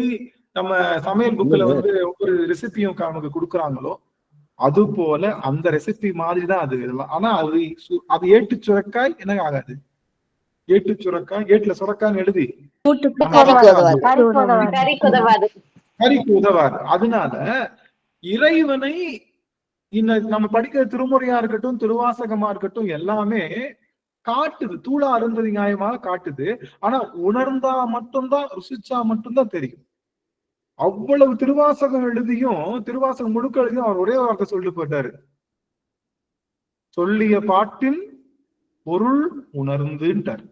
நம்ம சமையல் புக்ல வந்து ஒவ்வொரு ரெசிபியும் நமக்கு கொடுக்குறாங்களோ அது போல அந்த ரெசிபி மாதிரிதான் அது. ஆனா அது ஏட்டு சுரக்காய் என்ன ஆகாது, ஏட்டு சுரக்காய் ஏட்டுல சுரக்கான்னு எழுதி கறிக்கு உதவாது. அதனால இறைவனை நம்ம படிக்கிற திருமுறையா இருக்கட்டும், திருவாசகமா இருக்கட்டும், எல்லாமே காட்டுது, தூளா அருந்ததி நியாயமாக காட்டுது. ஆனா உணர்ந்தா மட்டும்தான், ருசிச்சா மட்டும்தான் தெரியும். அவ்வளவு திருவாசகம் எழுதியும், திருவாசகம் முழுக்க எழுதியும் அவர் ஒரே வார்த்தை சொல்லிட்டு போயிட்டாரு, சொல்லிய பாட்டின் பொருள் உணர்ந்துட்டார்.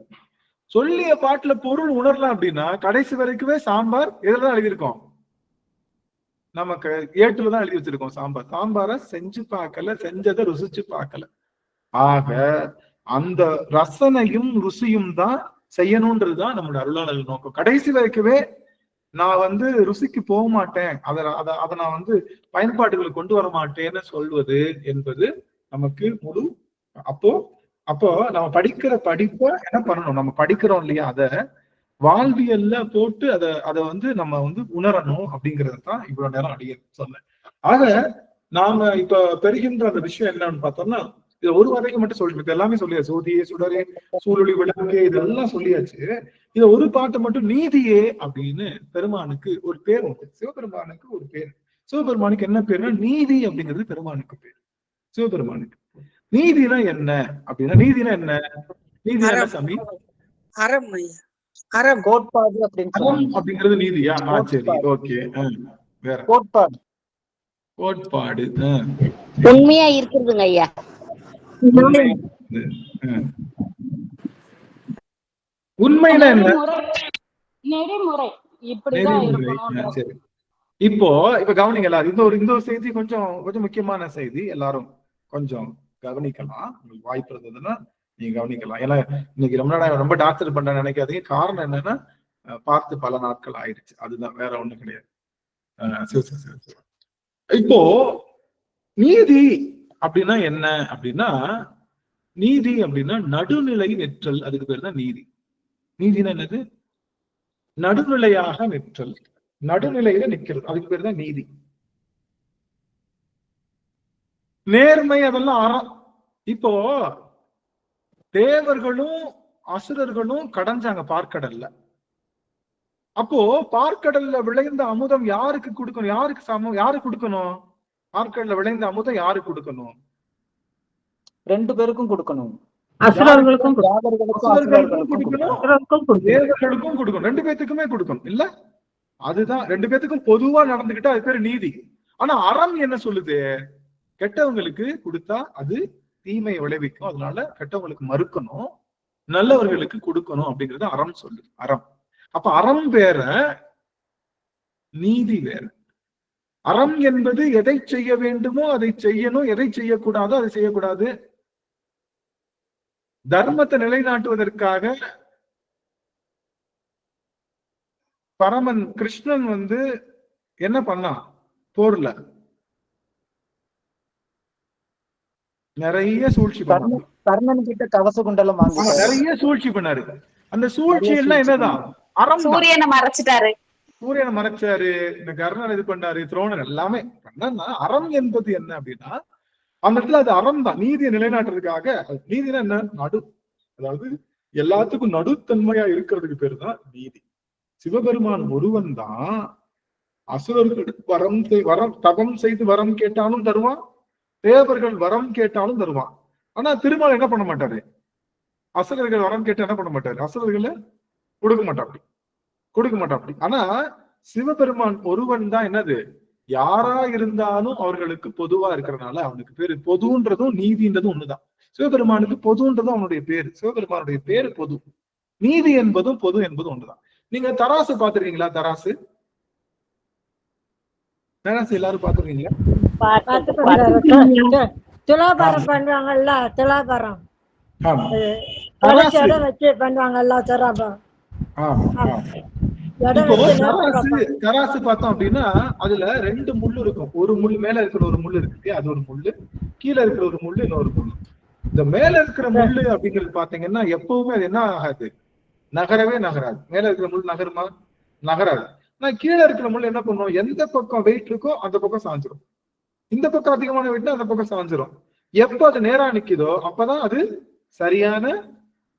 சொல்லிய பாட்டுல பொருள் உணரலாம் அப்படின்னா கடைசி வரைக்குமே சாம்பார் எதுலதான் எழுதியிருக்கோம், நமக்கு ஏட்டுலதான் எழுதி வச்சிருக்கோம். சாம்பாரை செஞ்சு பார்க்கல, செஞ்சதை ருசிச்சு பார்க்கல. ஆக அந்த ரசனையும் ருசியும் தான் செய்யணும்ன்றதுதான் நம்மளோட அருளாளர் நோக்கம். கடைசி வரைக்குமே நான் வந்து ருசிக்கு போக மாட்டேன், அதை நான் வந்து பயன்பாடுகளை கொண்டு வர மாட்டேன்னு சொல்வது என்பது நமக்கு முழு. அப்போ அப்போ நம்ம படிக்கிற படிப்பை என்ன பண்ணணும், நம்ம படிக்கிறோம் இல்லையா, அத வாழ்வியல்ல போட்டு அதை வந்து நம்ம வந்து உணரணும் அப்படிங்கறதான் இவ்வளவு நேரம் அடிய சொன்னேன். ஆக நாம இப்ப பெறுகின்ற அந்த விஷயம் என்னன்னு பார்த்தோம்னா, இது ஒரு வரைக்கும் மட்டும் சொல்லிட்டு எல்லாமே சொல்லியாச்சு. சோதியே சுடரே சூழொளி விளக்கே இதெல்லாம் சொல்லியாச்சு. இத ஒரு பாட்டு மட்டும் நீதியே அப்படின்னு பெருமானுக்கு ஒரு பேர் உண்டு. சிவபெருமானுக்கு ஒரு பேர். சிவபெருமானுக்கு என்ன பேருன்னா நீதி அப்படிங்கிறது பெருமானுக்கு பேர். சிவபெருமானுக்கு நீதினா என்ன அப்படின்னா, நீதினா என்ன, நீதினா என்ன சாமி? அறம் ஐயா, அறம் கோட்பாடு அப்படின்னு அறம் சொல்லுவாங்க. அப்படிங்கிறது நீதியா? சரி, ஓகே. வேற கோட்பாடு. கோட்பாடு உண்மையா இருக்குதுங்க ஐயா. உண்மைனா என்ன? நெறிமுறை இப்படிதான் இருக்கணும். சரி, இப்போ கவனிங்க எல்லாரும். இந்த ஒரு செய்தி கொஞ்சம் முக்கியமான செய்தி, எல்லாரும் கொஞ்சம் கவனிக்கலாம். உங்களுக்கு வாய்ப்பு இருந்ததுன்னா நீங்க கவனிக்கலாம். ஏன்னா இன்னைக்கு ரொம்ப டாக்டர் பண்ண நினைக்காதீங்க. காரணம் என்னன்னா, பார்த்து பல நாட்கள் ஆயிடுச்சு, அதுதான், வேற ஒண்ணும் கிடையாது. இப்போ நீதி அப்படின்னா என்ன அப்படின்னா, நீதி அப்படின்னா நடுநிலை நிற்றல், அதுக்கு பேர் தான் நீதி. நீதினா என்னது? நடுநிலையாக நிற்றல், நடுநிலையில நிக்கிறது, அதுக்கு பேர் தான் நீதி. நேர்மை அதெல்லாம் அறம். இப்போ தேவர்களும் அசுரர்களும் கடைஞ்சாங்க பார்க்கடல்ல. அப்போ பார்க்கடல்ல விளைந்த அமுதம் யாருக்கு கொடுக்கணும்? யாருக்கு சமம்? யாருக்கு கொடுக்கணும்? பார்க்கடல்ல விளைந்த அமுதம் யாருக்கு கொடுக்கணும்? 2 பேருக்கும் கொடுக்கணும். அசுரர்களுக்கும் தேவர்களுக்கும் கொடுக்கணும், 2 பேத்துக்குமே கொடுக்கணும் இல்ல? அதுதான் 2 பேத்துக்கும் பொதுவா நடந்துகிட்டா அது பேரு நீதி. ஆனா அறம் என்ன சொல்லுது? கெட்டவங்களுக்கு கொடுத்தா அது தீமையை விளைவிக்கும், அதனால கெட்டவங்களுக்கு மறுக்கணும், நல்லவர்களுக்கு கொடுக்கணும் அப்படிங்கறது அறம் சொல்லுது. அறம். அப்ப அறம் வேற, நீதி வேற. அறம் என்பது எதை செய்ய வேண்டுமோ அதை செய்யணும், எதை செய்யக்கூடாதோ அதை செய்யக்கூடாது. தர்மத்தை நிலைநாட்டுவதற்காக பரமன் கிருஷ்ணன் வந்து என்ன பண்ணான்? போர்ல நிறைய சூழ்ச்சி பண்ணாரு. கர்ணன் கிட்ட கவச குண்டலம் வாங்கி நிறைய சூழ்ச்சி பண்ணாரு. அந்த சூழ்ச்சி எல்லாம் என்னதான்? அறம். சூரியனை மறைச்சிட்டாரு, சூரியனை மறைச்சாரு, இந்த கர்ணன் இது பண்ணாரு, துரோணன் எல்லாமே பண்ணா. அறம் என்பது என்ன அப்படின்னா, அந்த இடத்துல அது அறம் தான். நீதியை நிலைநாட்டுறதுக்காக. நீதினா என்ன? நடு, அதாவது எல்லாத்துக்கும் நடுத்தன்மையா இருக்கிறதுக்கு பேரு தான் நீதி. சிவபெருமான் ஒருவன் தான் அசுரர்களுக்கு வரம் தபம் செய்து வரம் கேட்டாலும் தருவான், தேவர்கள் வரம் கேட்டாலும் தருவான். ஆனா திருமால் என்ன பண்ண மாட்டாரு? அசுரர்கள் வரம் கேட்டு என்ன பண்ண மாட்டாரு? அசுரர்களை கொடுக்க மாட்டாப்படி. ஆனா சிவபெருமான் ஒருவன் தான் என்னது? யாரா இருந்தாலும் அவர்களுக்கு பொதுவா இருக்கிறதுனால அவனுக்கு பேரு பொதுன்றதும் நீதின்றதும் ஒண்ணுதான். சிவபெருமானுக்கு பொதுன்றதும் அவனுடைய பேரு. சிவபெருமானுடைய பேரு பொது. நீதி என்பதும் பொது என்பதும் ஒண்ணுதான். நீங்க தராசு பாத்துருக்கீங்களா? தராசு எல்லாரும் பாத்துருக்கீங்களா? துலாபாரம் பண்றாங்கல்ல, துலாபாரம் வச்சு பண்றாங்கல்ல, தராசு பார்த்தோம் அப்படின்னா அதுல 2 முள்ளு இருக்கும். ஒரு முள் மேல இருக்கிற ஒரு முள்ளு இருக்கு, அது ஒரு முள்ளு. கீழே இருக்கிற ஒரு முள்ளு இன்னொரு முள்ளு. இந்த மேல இருக்கிற முள்ளு அப்படிங்கிறது பாத்தீங்கன்னா எப்பவுமே அது என்ன ஆகாது? நகரவே நகராது. மேல இருக்கிற முள் நகருமா? நகராது. ஆனா கீழே இருக்கிற முள் என்ன பண்ணும்? எந்த பக்கம் வெயிட் இருக்கோ அந்த பக்கம் சாஞ்சிரும். இந்த பக்கம் அதிகமான வெயிட்னா அந்த பக்கம் சாஞ்சிரும். எப்ப அது நேரா நிக்குதோ அப்பதான் அது சரியான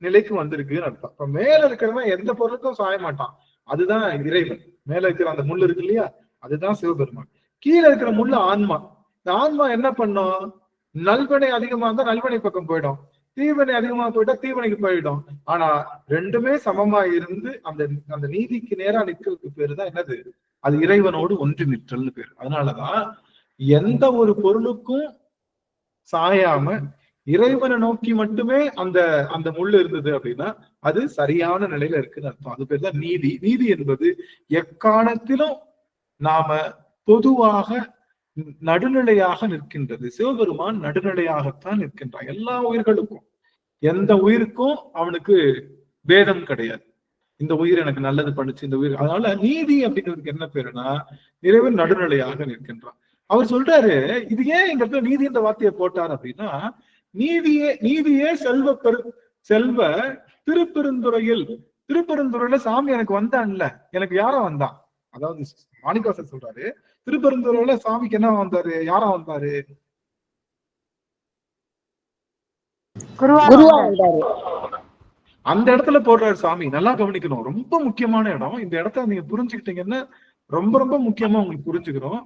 நிலைக்கு வந்திருக்குன்னு அர்த்தம். இப்ப மேல இருக்கிறவன் எந்த பொருளுக்கும் சாய மாட்டான், அதுதான் இறைவன். மேல இருக்கிற அந்த முள் இருக்கு இல்லையா, அதுதான் சிவபெருமான். கீழே இருக்கிற முள்ளு ஆன்மா. இந்த ஆன்மா என்ன பண்ணும்? நல்வனை அதிகமா இருந்தா நல்வனை பக்கம் போயிடும், தீவனை அதிகமா போயிட்டா தீவனைக்கு போயிடும். ஆனா 2மே சமமா இருந்து அந்த நீதிக்கு நேரா நிற்கிறதுக்கு பேரு தான் என்னது? அது இறைவனோடு ஒன்று நிற்றல்னு பேரு. அதனாலதான் எந்த ஒரு பொருளுக்கும் சாயாம இறைவனை நோக்கி மட்டுமே அந்த முள்ளு இருந்தது அப்படின்னா அது சரியான நிலையில இருக்குன்னு அர்த்தம். அது பேர் தான் நீதி. நீதி என்பது எக்காலத்திலும் நாம பொதுவாக நடுநிலையாக நிற்கின்றது. சிவபெருமான் நடுநிலையாகத்தான் நிற்கின்றான் எல்லா உயிர்களுக்கும். எந்த உயிருக்கும் அவனுக்கு பேதம் கிடையாது. இந்த உயிர் எனக்கு நல்லது பண்ணுச்சு, இந்த உயிர். அதனால நீதி அப்படிங்கிறதுக்கு என்ன பேருன்னா இறைவன் நடுநிலையாக நிற்கின்றான். அவர் சொல்றாரு, இது ஏன் இந்த இடத்துல நீதி என்ற வார்த்தையை போட்டார் அப்படின்னா, நீதியே செல்வ திருப்பெருந்துறையில சாமி எனக்கு வந்தான்ல, எனக்கு யாரா வந்தான்? அதாவது மாணிக்கவாசகர் சொல்றாரு, திருப்பெருந்துறையில சாமிக்கு என்ன வந்தாரு, யாரா வந்தாரு? குருவா வந்தாரு. அந்த இடத்துல போடுறாரு சாமி. நல்லா கவனிக்கணும், ரொம்ப முக்கியமான இடம். இந்த இடத்த நீங்க புரிஞ்சுக்கிட்டீங்கன்னா ரொம்ப ரொம்ப முக்கியமா உங்களுக்கு புரிஞ்சுக்கிறோம்.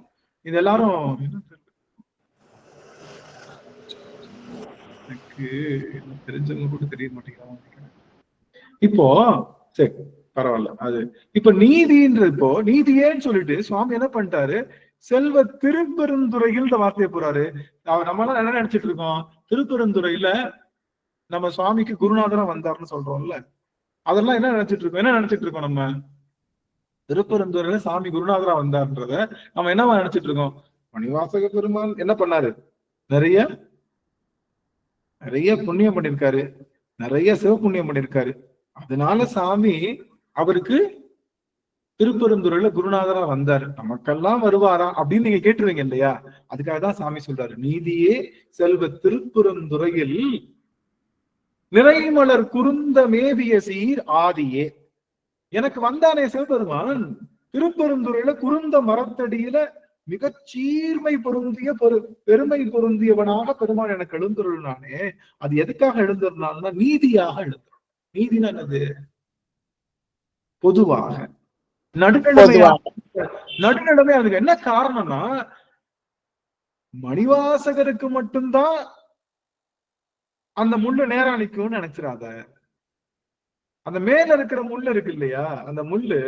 இது எல்லாரும் எனக்கு தெரிஞ்சவங்க கூட தெரிய மாட்டேங்கிறாங்க. இப்போ சரி பரவாயில்ல. அது இப்ப நீதியேன்னு சொல்லிட்டு சுவாமி என்ன பண்ணிட்டாரு, செல்வ திருப்பெருந்துறையில் இந்த வார்த்தையை போறாரு. நம்ம எல்லாம் என்ன நினைச்சிட்டு இருக்கோம், திருப்பெருந்துறையில நம்ம சுவாமிக்கு குருநாதரா வந்தாருன்னு சொல்றோம்ல, அதெல்லாம் என்ன நினைச்சிட்டு இருக்கோம் நம்ம, திருப்பெருந்துறையில சாமி குருநாதரா வந்தாருன்றத நம்ம என்னவா நினைச்சிட்டு இருக்கோம்? மணிவாசக பெருமான் என்ன பண்ணாரு, நிறைய புண்ணியம் பண்ணிருக்காரு, நிறைய சிவபுண்ணியம் பண்ணிருக்காரு. அதனால சாமி அவருக்கு திருப்பெருந்துறையில குருநாதரா வந்தாரு, நமக்கெல்லாம் வருவாரா அப்படின்னு நீங்க கேட்டுருவீங்க இல்லையா? அதுக்காக தான் சாமி சொல்றாரு, நீதியே செல்வ திருப்பெருந்துறையில் நிறைமலர் குருந்த மேவிய சீர் ஆதியே. எனக்கு வந்தானே சிவபெருமான், திருப்பெருந்துறையில குருந்த மரத்தடியில மிகச் சீர்மை பொருந்திய பெருமை பொருந்தியவனாக பெருமான் எனக்கு எழுந்துருனானே, அது எதுக்காக எழுந்துருனான்னா நீதியாக எழுந்துரும். நீதினா என்னது? பொதுவாக நடுநிலைமை. அதுக்கு என்ன காரணம்னா, மணிவாசகருக்கு மட்டும்தான் அந்த முள்ளு நேரா நிக்கும்னு நினைச்சிடாத. அந்த மேல இருக்கிற முள்ளு இருக்கு இல்லையா, அந்த முள்ளு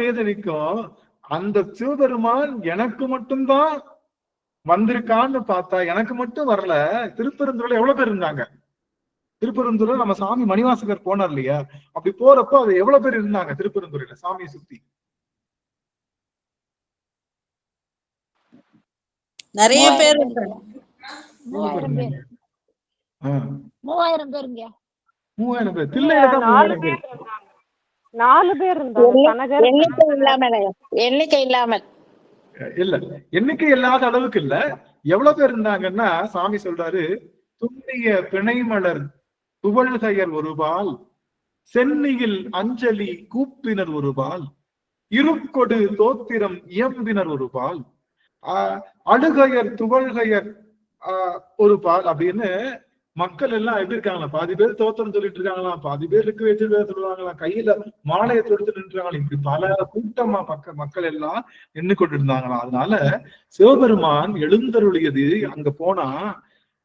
நேர நிக்கும். அந்த சிவபெருமான் எனக்கு மட்டும்தான் வந்திருக்கான்னு பார்த்தா எனக்கு மட்டும் வரல. திருப்பெருந்துறையில எவ்வளவு பேர் இருந்தாங்க? திருப்பெருந்துறையில நம்ம சாமி மணிவாசகர் போனார் இல்லையா, அப்படி போறப்போ அது எவ்வளவு பேர் இருந்தாங்க திருப்பெருந்துறையில சாமியை சுத்தி? நிறைய பேர். 3000 பேர். 3000 பேருங்க. 3000 பேர். தில்லையில தான் 3000 பேர். 4 பேர் இருந்தாங்க. எண்ணிக்கை இல்லாமல் இல்ல, எண்ணிக்கை இல்லாத அளவுக்கு இல்ல. எவ்வளவு பேர் இருந்தாங்கன்னா சாமி சொல்றாரு, துண்ணிய பிணைமலர் துவள்கையர் ஒருபால், சென்னியில் அஞ்சலி கூப்பினர் ஒருபால், இருக்கொடு தோத்திரம் இயம்பினர் ஒருபால், அழுகையர் துவள்கையர் ஒரு பால் அப்படின்னு மக்கள் எல்லாம் எப்படி இருக்காங்களா, பாதி பேர் தோத்திரம் சொல்லிட்டு இருக்காங்களாம், பாதி பேர் இருக்கு வச்சு சொல்லுவாங்களாம், கையில மாலையை தொடுத்துட்டு இருக்காங்களா, இப்படி பல கூட்டமா மக்கள் எல்லாம் நின்று கொண்டு இருந்தாங்களாம். அதனால சிவபெருமான் எழுந்தருளியது அங்க போனா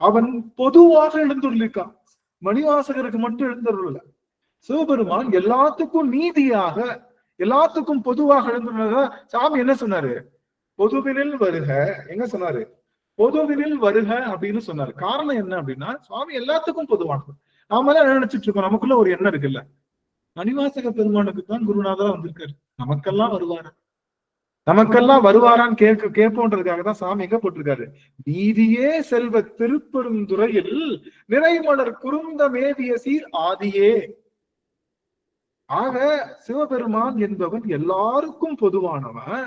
அவன் பொதுவாக எழுந்துள்ளிருக்கான், மணிவாசகருக்கு மட்டும் எழுந்தருள. சிவபெருமான் எல்லாத்துக்கும் நீதியாக எல்லாத்துக்கும் பொதுவாக எழுந்துள்ளதா சாமி என்ன சொன்னாரு, பொதுவினில் வருக. எங்க சொன்னாரு? பொதுவினில் வருக அப்படின்னு சொன்னாரு. காரணம் என்ன அப்படின்னா, சுவாமி எல்லாத்துக்கும் பொதுவானது. நாம தான் நினைச்சிட்டு இருக்கோம், நமக்குள்ள ஒரு எண்ணம் இருக்குல்ல, மணிவாசக பெருமானுக்கு தான் குருநாதரா வந்திருக்காரு, நமக்கெல்லாம் வருவாரான்னு கேட்போன்றதுக்காக தான் சாமி எங்க போட்டிருக்காரு, நீதியே செல்வ திருப்பெருந்துறையில் நிறைமலர் குருந்த மேவிய சீர் ஆதியே. ஆக சிவபெருமான் என்பவன் எல்லாருக்கும் பொதுவானவன்,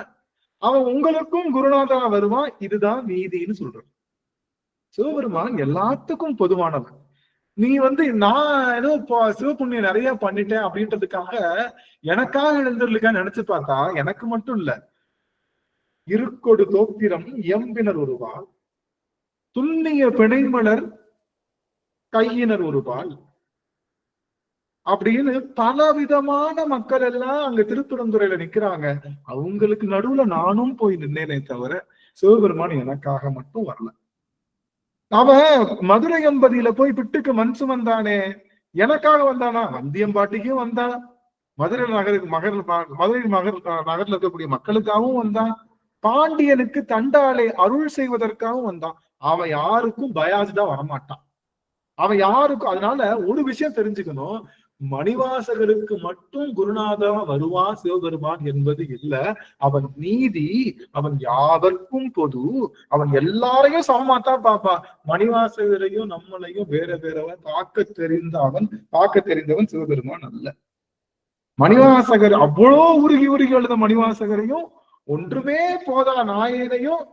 அவன் உங்களுக்கும் குருநாதரா வருவான், இதுதான் நீதின்னு சொல்றான். சிவபெருமான் எல்லாத்துக்கும் பொதுவானவன். நீ நான் ஏதோ சிவபுண்ணியம் நிறைய பண்ணிட்டேன் அப்படின்றதுக்காக எனக்காக எழுந்திருக்கான்னு நினைச்சு பார்த்தா எனக்கு மட்டும் இல்ல, இருக்கொடு தோத்திரம் எம்பினர் ஒருவாள், துண்ணிய பிணைமலர் கையினர் ஒருவாள் அப்படின்னு பல விதமான மக்கள் எல்லாம் அங்க திருப்பெருந்துறையில நிக்கிறாங்க. அவங்களுக்கு நடுவுல நானும் போய் நின்னேனே தவிர சிவபெருமான் எனக்காக மட்டும் வரல. அவன் மதுரை எம்பதியில போய் பிட்டுக்கு மண் சுமந்தானே, எனக்காக வந்தானா? வந்தியம்பாட்டிக்கும் வந்தான், மதுரை நகர்ல இருக்கக்கூடிய மக்களுக்காகவும் வந்தான், பாண்டியனுக்கு தண்டாலே அருள் செய்வதற்காகவும் வந்தான். அவன் யாருக்கும் பயாஸ்டா வரமாட்டான், அவன் யாருக்கும். அதனால ஒரு விஷயம் தெரிஞ்சுக்கணும், மணிவாசகருக்கு மட்டும் குருநாதா வருவான் சிவபெருமான் என்பது இல்ல. அவன் நீதி, அவன் யாவர்க்கும் பொது, அவன் எல்லாரையும் சமமாத்தான் பார்ப்பான். மணிவாசகரையும் நம்மளையும் வேற வேறவன் பார்க்க தெரிந்தவன் சிவபெருமான் அல்ல. மணிவாசகர் அவ்வளோ உருகி எழுத மணிவாசகரையும் ஒன்றுமே போதா நாயனையும்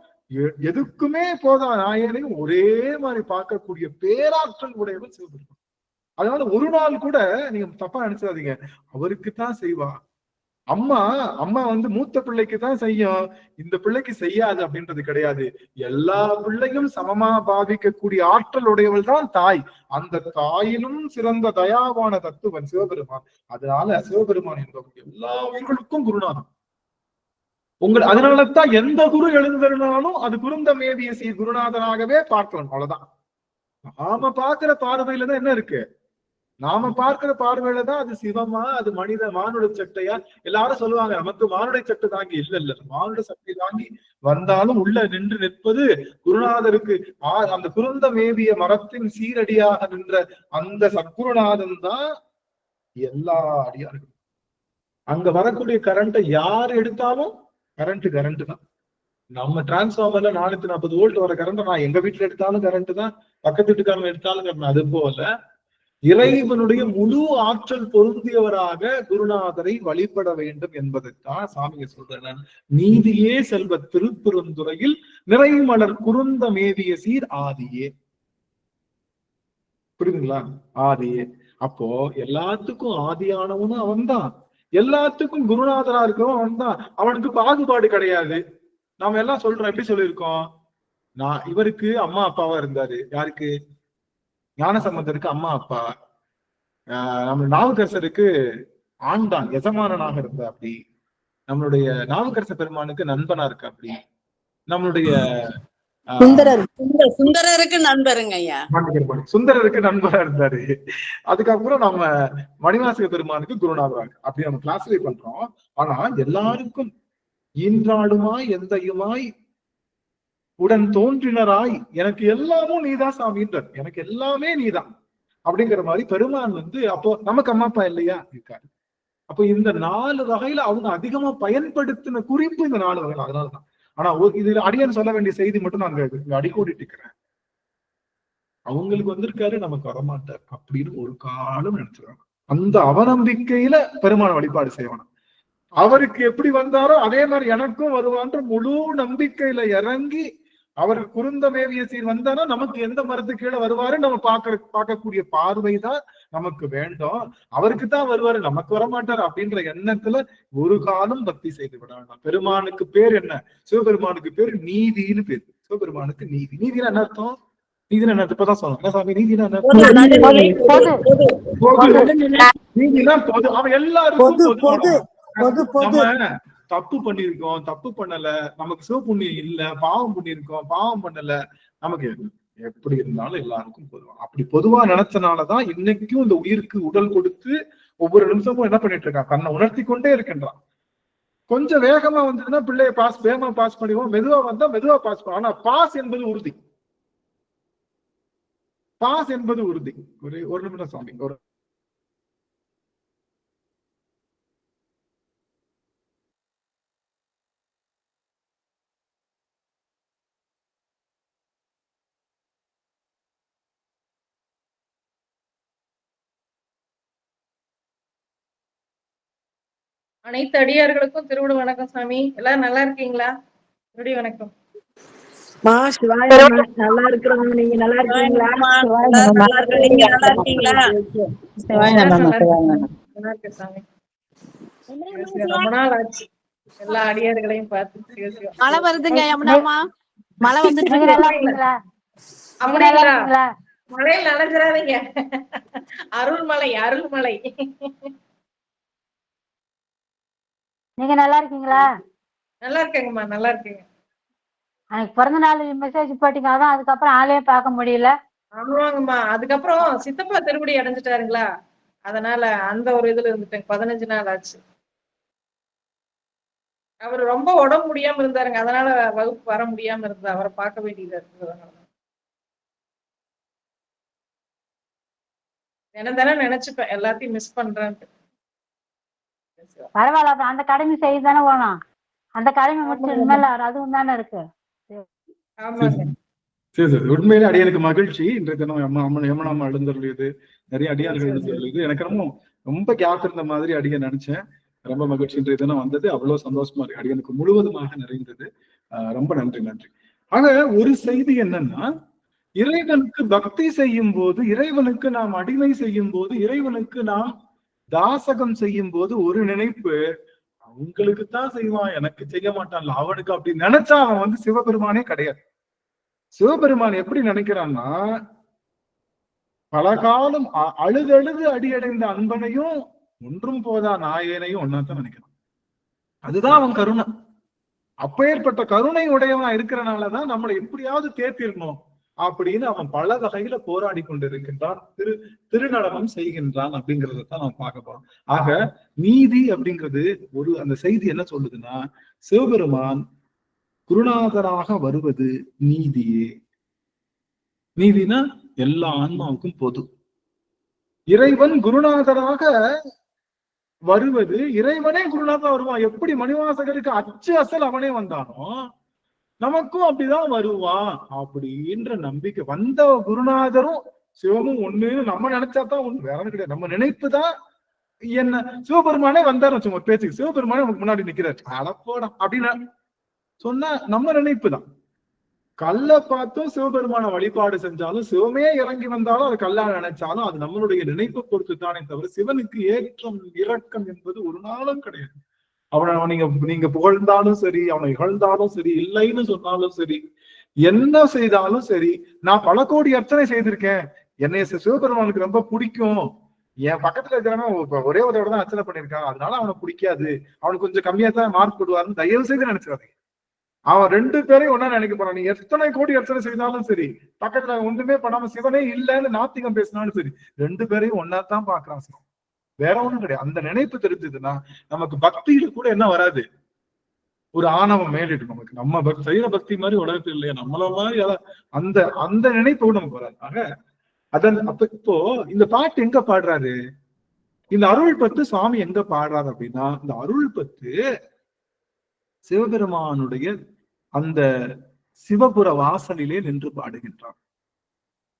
எதுக்குமே போதா நாயனையும் ஒரே மாதிரி பார்க்கக்கூடிய பேராற்றல் உடையவர் சிவபெருமான். அதனால ஒரு நாள் கூட நீங்க தப்பா நினைச்சாதீங்க, அவருக்குத்தான் செய்வா. அம்மா வந்து மூத்த பிள்ளைக்கு தான் செய்யும், இந்த பிள்ளைக்கு செய்யாது அப்படின்றது கிடையாது. எல்லா பிள்ளையும் சமமா பாவிக்கக்கூடிய ஆற்றல் உடையவள் தான் தாய். அந்த தாயிலும் சிறந்த தயாவான தத்துவன் சிவபெருமான். அதனால சிவபெருமான் என்பவர் எல்லா உயிர்களுக்கும் குருநாதன். அதனாலதான் எந்த குரு எழுந்திருந்தாலும் அது குருந்த மேவிய சீர் குருநாதனாகவே பார்க்கலாம். அவ்வளவுதான். நாம பார்க்கிற பார்வையில தான் என்ன இருக்கு, நாம பார்க்கிற பார்வையில தான் அது சிவமா, அது மானுட சட்டையா. எல்லாரும் சொல்லுவாங்க நமக்கு மானுட சட்டை தாங்கி. இல்ல, மானுட சக்தி தாங்கி வந்தாலும் உள்ள நின்று நிற்பது குருநாதருக்கு. அந்த குருந்த மேவிய மரத்தின் சீரடியாக நின்ற அந்த சத்குருநாதன் தான் எல்லா அடியார்களும். அங்க வரக்கூடிய கரண்ட்டை யார் எடுத்தாலும் கரண்ட் தான். நம்ம டிரான்ஸ்பார்மர்ல 440 வோல்ட் வர கரண்ட் நான் எங்க வீட்டுல எடுத்தாலும் கரண்ட் தான், பக்கத்து வீட்டுக்காரங்க எடுத்தாலும் கரண்ட். அது போல இறைவனுடைய முழு ஆற்றல் பொருந்தியவராக குருநாதரை வழிபட வேண்டும் என்பதைத்தான் சாமியை சொல்றேன். நீதியே செல்வ திருப்பெருந்துறையில் நிறைமலர் குருந்த மேவிய சீர் ஆதியே. புரியுதுங்களா? ஆதியே. அப்போ எல்லாத்துக்கும் ஆதியானவனும் அவன் தான், எல்லாத்துக்கும் குருநாதரா இருக்கவும் அவன் தான். அவனுக்கு பாகுபாடு கிடையாது. நாம எல்லாம் சொல்றோம், எப்படி சொல்லியிருக்கோம், இவருக்கு அம்மா அப்பாவா இருந்தாரு. யாருக்கு? ஞானசம்பந்தருக்கு அம்மா அப்பா. நம்ம நாவுக்கரசருக்கு ஆண்டான் எஜமானனாக இருந்த அப்படி. நம்மளுடைய நாவுக்கரச பெருமானுக்கு நண்பனா இருக்கு அப்படி. நம்மளுடைய சுந்தரருக்கு நண்பருங்க ஐயா, சுந்தரருக்கு நண்பரா இருந்தாரு. அதுக்கப்புறம் நம்ம மணிவாசக பெருமானுக்கு குருநாதராக அப்படி நம்ம கிளாஸிஃபை பண்றோம். ஆனா எல்லாருக்கும் ஈன்றாடுமாய் எந்தையுமாய் உடன் தோன்றினராய் எனக்கு எல்லாமும் நீதான் சாமின்றார். எனக்கு எல்லாமே நீதான் அப்படிங்கிற மாதிரி பெருமான் வந்து, அப்போ நமக்கு அம்மா அப்பா இல்லையா? இருக்காரு. அப்போ இந்த 4 வகையில அவங்க அதிகமா பயன்படுத்தின குறிப்பு இந்த 4 வகையில. அதனாலதான். ஆனா இதுல அடியான் சொல்ல வேண்டிய செய்தி மட்டும் நான் இங்க அடிக்கோடிட்டு இருக்கிறேன். அவங்களுக்கு வந்திருக்காரு, நமக்கு வரமாட்டார் அப்படின்னு ஒரு காலம் நினைச்சிருக்காங்க. அந்த அவநம்பிக்கையில பெருமான வழிபாடு செய்வாங்க. அவருக்கு எப்படி வந்தாரோ அதே மாதிரி எனக்கும் வருவான்ற முழு நம்பிக்கையில இறங்கி அவர் குருந்த மேவிய சீர் வந்தானா நமக்கு எந்த மரத்து கீழே வருவாரு நம்ம பார்க்கக்கூடிய பார்வைதான் நமக்கு வேண்டும். அவருக்கு தான் வருவாரு, நமக்கு வரமாட்டாரு அப்படின்ற எண்ணத்துல ஒரு காலம் பக்தி செய்து விட வேண்டாம். பெருமானுக்கு பேர் என்ன? சிவபெருமானுக்கு பேர் நீதினு பேர். சிவபெருமானுக்கு நீதி. நீதினா என்ன அர்த்தம்? நீதினா என்ன? இப்பதான் சொன்னோம் என்ன சாமி? நீதினா என்ன? நீதினா பொது. அவன் எல்லாருக்கும் பொது. நம்ம தப்பு பண்ணிருக்கோம், தப்பு பண்ணல, நமக்கு சிவபுண்ணியம் இல்ல, பாவம் பண்ணிருக்கோம், பாவம் பண்ணல, நமக்கு எப்படி இருந்தாலும் எல்லாருக்கும் பொதுவா. அப்படி பொதுவா நினைச்சனாலதான் இன்னைக்கும் இந்த உயிருக்கு உடல் கொடுத்து ஒவ்வொரு நிமிஷமும் என்ன பண்ணிட்டு இருக்கான், கண்ணை உணர்த்தி கொண்டே இருக்கின்றான். கொஞ்சம் வேகமா வந்ததுன்னா பிள்ளைய வேகமா பாஸ் பண்ணிடுவோம், மெதுவா வந்தா மெதுவா பாஸ் பண்ணுவோம். ஆனா பாஸ் என்பது உறுதி. பாஸ் என்பது உறுதி. ஒரு நிமிடம் சாமி. அனைத்து அடியார்களுக்கும் திருவிட வணக்கம் சாமி. எல்லாரும் நல்லா இருக்கீங்களா? திருடி வணக்கம். நல்லா இருக்கிறோம். நீங்க நல்லா இருக்கீங்களா? நல்லா இருக்கீங்களா? நல்லா இருக்கு சாமி. ரொம்ப நாள் ஆச்சு எல்லா அடியார்களையும் பார்த்து. மழை வருதுங்க யமுனாமா, மழை வந்துட்டு அப்படிங்களா? மழையில் நனைஞ்சிடாதீங்க. அருள்மலை அருள்மலை. நீங்க நல்லா இருக்கீங்களா? நல்லா இருக்கேங்கம்மா, நல்லா இருக்கேங்க. அன்னைக்கு பிறந்த நாள் மெசேஜ் போட்டீங்க, அதான் அதுக்கப்புறம் ஆளையே பார்க்க முடியல. ஆமாங்கம்மா, அதுக்கப்புறம் சித்தப்பா திருப்படி அடைஞ்சிட்டாருங்களா, அதனால அந்த ஒரு இதுல இருந்துட்டேங்க. 15 நாள் ஆச்சு. அவர் ரொம்ப உடம்பு முடியாம இருந்தாருங்க, அதனால வகுப்பு வர முடியாம இருந்தா. அவரை பார்க்க வேண்டியதா இருந்ததுனால தினம் நினைச்சுப்பேன் எல்லாத்தையும் மிஸ் பண்றேன்ட்டு. பரவாயில்ல, அந்த கடமை செய்ய தானே போனோம். அந்த கடமை முடிச்சு மேல அதுவும் தானே இருக்கு. சரி சரி, உண்மையிலே அடியானுக்கு மகிழ்ச்சி. இன்றைய தினம் யமுனாமா எழுந்தருளியது, நிறைய அடியார்கள் எழுந்தருளியது. எனக்கு ரொம்ப கேப் இருந்த மாதிரி அடியான் நினைச்சேன். ரொம்ப மகிழ்ச்சி. இன்றைய தினம் வந்தது அவ்வளவு சந்தோஷமா இருக்கு. அடியானுக்கு முழுவதுமாக நிறைந்தது. ரொம்ப நன்றி. ஆக ஒரு செய்தி என்னன்னா, இறைவனுக்கு பக்தி செய்யும் போது, இறைவனுக்கு நாம் அடிமை செய்யும் போது, இறைவனுக்கு நாம் தாசகம் செய்யும் போது ஒரு நினைப்பு, அவங்களுக்கு தான் செய்வான், எனக்கு செய்ய மாட்டான்ல அவனுக்கு, அப்படி நினைச்சா அவன் வந்து சிவபெருமானே கிடையாது. சிவபெருமான் எப்படி நினைக்கிறான்னா, பல காலம் அழுது அடியடைந்த அன்பனையும் ஒன்றும் போதா நாயனையும் ஒன்னாத்தான் நினைக்கிறான். அதுதான் அவன் கருணை. அப்பேற்பட்ட கருணை உடையவனா இருக்கிறனாலதான் நம்மளை எப்படியாவது தேர்த்திடணும் அப்படின்னு அவன் பல வகையில போராடி கொண்டிருக்கின்றான், திருநடனம் செய்கின்றான் அப்படிங்கறதான் நம்ம பார்க்க போறோம். ஆக நீதி அப்படிங்கிறது ஒரு அந்த செய்தி என்ன சொல்லுதுன்னா, சிவபெருமான் குருநாதராக வருவது நீதியே. நீதினா எல்லா ஆன்மாவுக்கும் பொது. இறைவன் குருநாதராக வருவது, இறைவனே குருநாதா வருவான். எப்படி மணிவாசகருக்கு அச்சு அசல் அவனே வந்தானோ நமக்கும் அப்படிதான் வருவான் அப்படின்ற நம்பிக்கை. வந்த குருநாதரும் சிவமும் ஒண்ணு நம்ம நினைச்சாதான் ஒண்ணு, வேற கிடையாது. நம்ம நினைப்புதான் என்ன. சிவபெருமானே வந்தாரு வச்சோம் ஒரு பேச்சுக்கு, சிவபெருமானே நமக்கு முன்னாடி நிக்கிறாரு, அடப்போடா அப்படின்னு சொன்னா நம்ம நினைப்பு தான். கல்லை பார்த்தும் சிவபெருமான வழிபாடு செஞ்சாலும், சிவமே இறங்கி வந்தாலும் அது கல்லா நினைச்சாலும் அது நம்மளுடைய நினைப்பை பொறுத்து தானே தவிர சிவனுக்கு ஏற்றம் இரக்கம் என்பது ஒரு நாளும் கிடையாது. அவனை நீங்க புகழ்ந்தாலும் சரி, அவனை இகழ்ந்தாலும் சரி, இல்லைன்னு சொன்னாலும் சரி, என்ன செய்தாலும் சரி, நான் பல கோடி அர்ச்சனை செய்திருக்கேன், என்னைய சிவபெருமானுக்கு ரொம்ப பிடிக்கும், என் பக்கத்துல இருக்கிறவங்க ஒரே ஒரு தடவை தான் அர்ச்சனை பண்ணிருக்கான், அதனால அவனை பிடிக்காது, அவனுக்கு கொஞ்சம் கம்மியா தான் மார்க் போடுவாருன்னு தயவு செய்து நினைச்சிடாதீங்க. அவன் ரெண்டு பேரையும் ஒன்னா நினைக்க போறான். நீ எத்தனை கோடி அர்ச்சனை செய்தாலும் சரி, பக்கத்துல ஒன்றுமே பண்ணாம சிவனே இல்லைன்னு நாத்திகம் பேசினாலும் சரி, ரெண்டு பேரையும் ஒன்னாத்தான் பாக்குறான் சிவன், வேற ஒண்ணும் கிடையாது. அந்த நினைப்பு தெரிஞ்சதுன்னா நமக்கு பக்தியில கூட என்ன வராது, ஒரு ஆணவம் மேலிட்டு நமக்கு, நம்ம செய்யற பக்தி மாதிரி உலகத்தில் இல்லையா, நம்மள மாதிரி அந்த அந்த நினைப்பு நமக்கு வராது. ஆக அப்ப இப்போ இந்த பாட்டு எங்க பாடுறாரு, இந்த அருள் பத்து சுவாமி எங்க பாடுறாரு அப்படின்னா, இந்த அருள் பத்து சிவபெருமானுடைய அந்த சிவபுர வாசலிலே நின்று பாடுகின்றான்.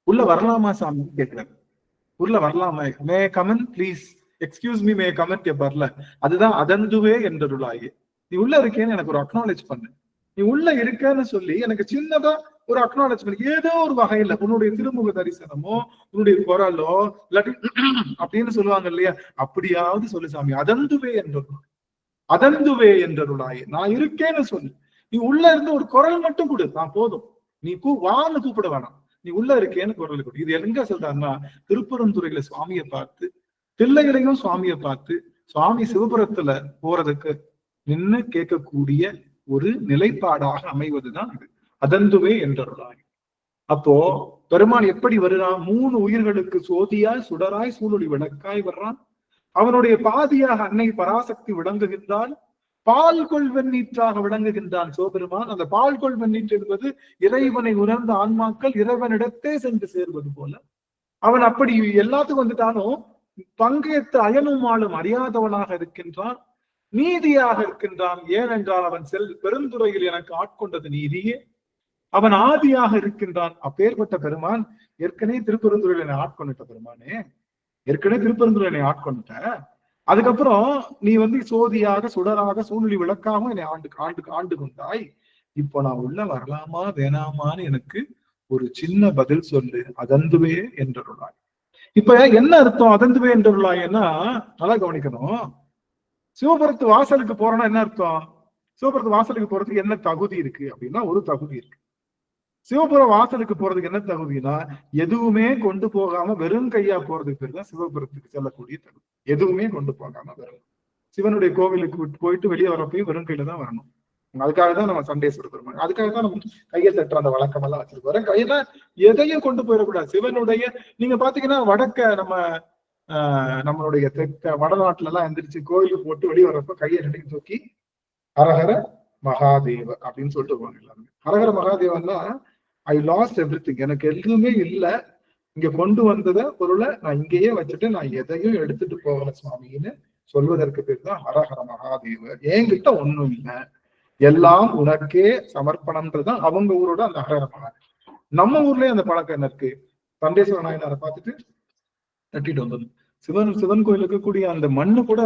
உள்ள வரலாமா சாமி கேட்கிறார், உள்ள வரலாமா, may come in please, excuse me, may come in கேட்பார்ல, அதுதான் அதந்துவே என்றருளாயே. நீ உள்ள இருக்கேன்னு எனக்கு ஒரு அக்னாலேஜ் பண்ணு, நீ உள்ள இருக்கன்னு சொல்லி எனக்கு சின்னதா ஒரு அக்னாலேஜ் பண்ணு, ஏதோ ஒரு வகையில உன்னுடைய திருமுக தரிசனமோ உன்னுடைய குரலோ இல்லாட்டி அப்படின்னு சொல்லுவாங்க இல்லையா, அப்படியாவது சொல்லு சாமி, அதந்துவே என்றருளாய், அதந்துவே என்றருளாயே, நான் இருக்கேன்னு சொல்லு, நீ உள்ள இருந்து ஒரு குரல் மட்டும் கொடு, நான் போதும், நீ வான்னு கூப்பிட வேணாம், நீ உள்ள இருக்கேன்னு குரல் கொடு. இது எங்க சொல்றாருன்னா, திருப்பரந்துறையில சுவாமியை பார்த்து, தில்லையிலையும் சுவாமியை பார்த்து, சுவாமி சிவபுரத்துல போறதுக்கு நின்னு கேட்கக்கூடிய ஒரு நிலைப்பாடாக அமைவதுதான் இது அதந்துவே என்றருளாய். அப்போ பெருமான் எப்படி வருகிறான், 3 உயிர்களுக்கு சோதியாய் சுடராய் சூழொளி விளக்காய் வர்றான். அவனுடைய பாதியாக அன்னை பராசக்தி விளங்குகின்றான், பால் கொள் வெண்ணீற்றாக விளங்குகின்றான் சிவபெருமான். அந்த பால் கொள் வெண்ணீற்று என்பது இறைவனை உணர்ந்த ஆன்மாக்கள் இறைவனிடத்தே சென்று சேர்வது போல. அவன் அப்படி எல்லாத்துக்கும் வந்துட்டாலும் பங்கேற்று அயனுமாலும் அறியாதவனாக இருக்கின்றான், நீதியாக இருக்கின்றான். ஏனென்றால் அவன் பெருந்துறையில் எனக்கு ஆட்கொண்டது நீதியே, அவன் ஆதியாக இருக்கின்றான். அப்பேற்பட்ட பெருமான் ஏற்கனவே திருப்பெருந்துறையில் என்னை ஆட்கொண்டுட்ட பெருமானே, ஏற்கனவே திருப்பெருந்துறை என்னை ஆட்கொண்ட, அதுக்கப்புறம் நீ வந்து சோதியாக சுடராக சூழ்நிலை விளக்காம என்னை ஆண்டு கொண்டாய். இப்போ நான் உள்ள வரலாமா வேணாமான்னு எனக்கு ஒரு சின்ன பதில் சொல்லு, அதந்துவே என்றருளாய். இப்ப என்ன அர்த்தம் அதந்துவே என்றருளாய்னா, நல்லா கவனிக்கணும். சிவபுரத்து வாசலுக்கு போறோம்னா என்ன அர்த்தம், சிவபுரத்து வாசலுக்கு போறதுக்கு என்ன தகுதி இருக்கு அப்படின்னா, ஒரு தகுதி இருக்கு. சிவபுர வாசலுக்கு போறதுக்கு என்ன தகுதினா, எதுவுமே கொண்டு போகாம வெறும் கையா போறதுக்கு பேர் தான் சிவபுரத்துக்கு செல்லக்கூடிய தகுதி. எதுவுமே கொண்டு போகாம வெறும் சிவனுடைய கோவிலுக்கு போயிட்டு வெளியே வரப்பையும் வெறும் கையில தான் வரணும். அதுக்காக தான் நம்ம சண்டேஸ்வரர் பெருமாள், அதுக்காக தான் நம்ம கையை தட்டுற அந்த வழக்கம் எல்லாம் வச்சிருக்கோம். கையில எதையும் கொண்டு போயிடக்கூடாது. சிவனுடைய நீங்க பாத்தீங்கன்னா வடக்க நம்மளுடைய தெற்க வடநாட்டுல எல்லாம் எந்திரிச்சு கோயிலுக்கு போட்டு வெளியே வர்றப்ப கையை ரெண்டையும் தூக்கி ஹரஹர மகாதேவ அப்படின்னு சொல்லிட்டு போவாங்க எல்லாருமே. ஹரஹர மகாதேவன்னா ஐ லாஸ்ட் எவ்ரிதிங், எனக்கு எதுவுமே இல்லை, இங்க கொண்டு வந்தத பொருளை நான் இங்கேயே வச்சுட்டு நான் எதையும் எடுத்துட்டு போகல சுவாமின்னு சொல்வதற்கு பேர் தான் ஹரஹர மகாதேவ. என்கிட்ட ஒண்ணும் இல்லை, எல்லாம் உனக்கே சமர்ப்பணம்ன்றதுதான் அவங்க ஊரோட அந்த ஹரஹர மகாதேவ. நம்ம ஊர்லயே அந்த பழக்கம் என்ன இருக்கு, சண்டேஸ்வர நாயனாரை பார்த்துட்டு தட்டிட்டு வந்தது. சிவன் கோயிலுக்கு கூடிய அந்த மண்ணு கூட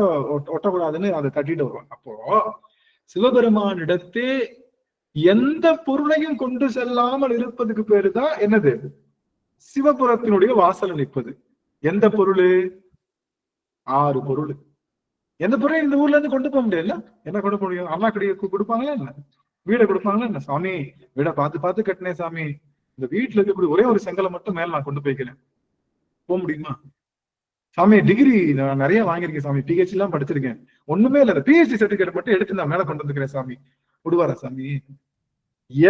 ஒட்டக்கூடாதுன்னு அதை தட்டிட்டு வருவாங்க. அப்போ சிவபெருமானிடத்தே எந்த பொருளையும் கொண்டு செல்லாமல் இருப்பதுக்கு பேரு தான் என்னது? சிவபுரத்தினுடைய வாசல் நிற்பது. எந்த பொருள்? 6 பொருள். எந்த பொருளையும் இந்த ஊர்ல இருந்து கொண்டு போக முடியல. என்ன கொண்டு போக முடியும்? அம்மா கடையை கொடுப்பாங்களா என்ன? வீடை கொடுப்பாங்களா என்ன? சாமி வீடை பார்த்து கட்டினேன் சாமி, இந்த வீட்டுல இருக்கக்கூடிய ஒரே ஒரு செங்கலை மட்டும் மேல நான் கொண்டு போய்க்கிறேன், போக முடியுமா? சாமி டிகிரி நான் நிறைய வாங்கியிருக்கேன் சாமி, பிஹெச்டி எல்லாம் படிச்சிருக்கேன், ஒண்ணுமே இல்ல, பிஹெச்டி சர்டிபிகேட் மட்டும் எடுத்து நான் மேல கொண்டு வந்துக்கிறேன் சாமி, விடுவாரா சாமி?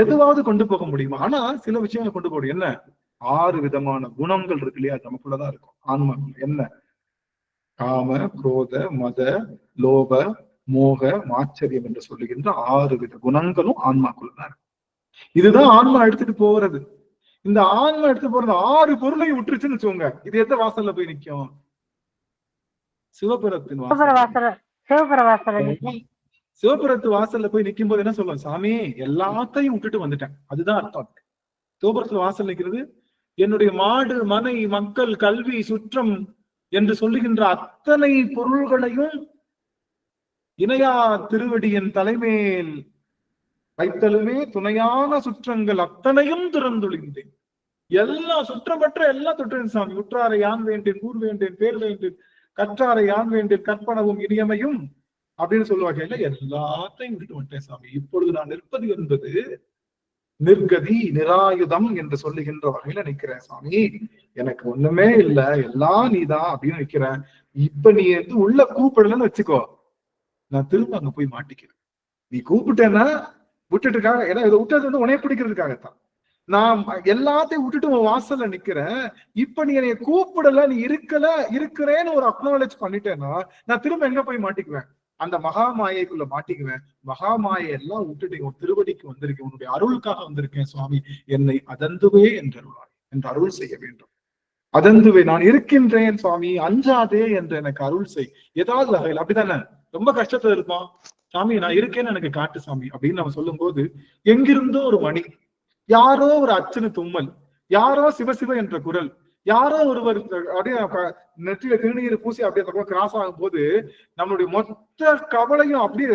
எதுவாவது கொண்டு போக முடியுமா? ஆனா சில விஷயங்களை கொண்டு போக என்ன? 6 விதமான குணங்கள் இருக்கு இல்லையா, நமக்குள்ளதான் இருக்கும் ஆன்மாக்குள்ள. என்ன? காம, குரோத, மத, லோப, மோக, மாச்சரியம் என்று சொல்லுகின்ற 6 வித குணங்களும் ஆன்மாக்குள்ளதான் இருக்கு. இதுதான் ஆன்மா எடுத்துட்டு போறது. இந்த ஆன்மா எடுத்து போறது 6 பொருளையும் விட்டுருச்சுன்னு வச்சுக்கோங்க, இது எந்த வாசல்ல போய் நிக்கும்? சிவபுரத்தின் வாசல். சிவபுரத்து வாசல்ல போய் நிக்கும் போது என்ன சொல்லுவோம்? சாமி எல்லாத்தையும் விட்டுட்டு வந்துட்டேன், அதுதான் அர்த்தம். சிவபுரத்துல வாசல் நிக்கிறது என்னுடைய மாடு, மனை, மக்கள், கல்வி, சுற்றம் என்று சொல்லுகின்ற அத்தனை பொருள்களையும் இணையா திருவடியின் தலைமேல் வைத்தலுமே துணையான சுற்றங்கள் அத்தனையும் திறந்துழிந்தேன். எல்லா சுற்றமற்ற எல்லாம் தொட்டேன் சாமி. உற்றாரை யான் வேண்டேன், ஊர் வேண்டேன், பேர் வேண்டேன், கற்றாரை யான் வேண்டேன், கற்பனவும் இனியமையும் அப்படின்னு சொல்லுவாங்க. இல்ல எல்லாத்தையும் விட்டு விட்டேன் சாமி. இப்பொழுது நான் நிற்பது என்பது நிர்கதி, நிராயுதம் என்று சொல்லுகின்ற வகையில நிக்கிறேன் சாமி. எனக்கு ஒண்ணுமே இல்ல, எல்லாம் நீதான் அப்படின்னு நிக்கிறேன். இப்ப நீ உள்ள கூப்பிடலன்னு வச்சுக்கோ, நான் திரும்ப அங்க போய் மாட்டிக்கிறேன். நீ கூப்பிட்டேன்னா விட்டுட்டுக்காக, ஏன்னா இதை விட்டது வந்து உனைய பிடிக்கிறதுக்காகத்தான். நான் எல்லாத்தையும் விட்டுட்டு உன் வாசல்ல நிக்கிறேன். இப்ப நீ என்னைய கூப்பிடல, நீ இருக்கிறேன்னு ஒரு அக்னாலேஜ் பண்ணிட்டேன்னா நான் திரும்ப எங்க போய் மாட்டிக்குவேன்? அந்த மகாமாயைக்குள்ள மாட்டிக்குவேன். மகாமாயை எல்லாம் விட்டுட்டு உன் திருவடிக்கு வந்திருக்கேன், உன்னுடைய அருளுக்காக வந்திருக்கேன் சுவாமி, என்னை அதந்துவே என்று அருள் செய்ய வேண்டும். அதந்துவே நான் இருக்கின்றேன் சுவாமி, அஞ்சாதே என்று எனக்கு அருள் செய். ஏதாவது வகையில் அப்படித்தானே ரொம்ப கஷ்டத்துல இருப்போம். சாமி நான் இருக்கேன்னு எனக்கு காட்டு சாமி அப்படின்னு நம்ம சொல்லும் போது, எங்கிருந்தோ ஒரு மணி, யாரோ ஒரு அச்சனு தும்மல், யாரோ சிவசிவ என்ற குரல், யாரோ ஒருவர் அப்படியே நெற்றியில திருநீர் பூசி அப்படியே கிராஸ் ஆகும் போது நம்மளுடைய மொத்த கவலையும் அப்படியே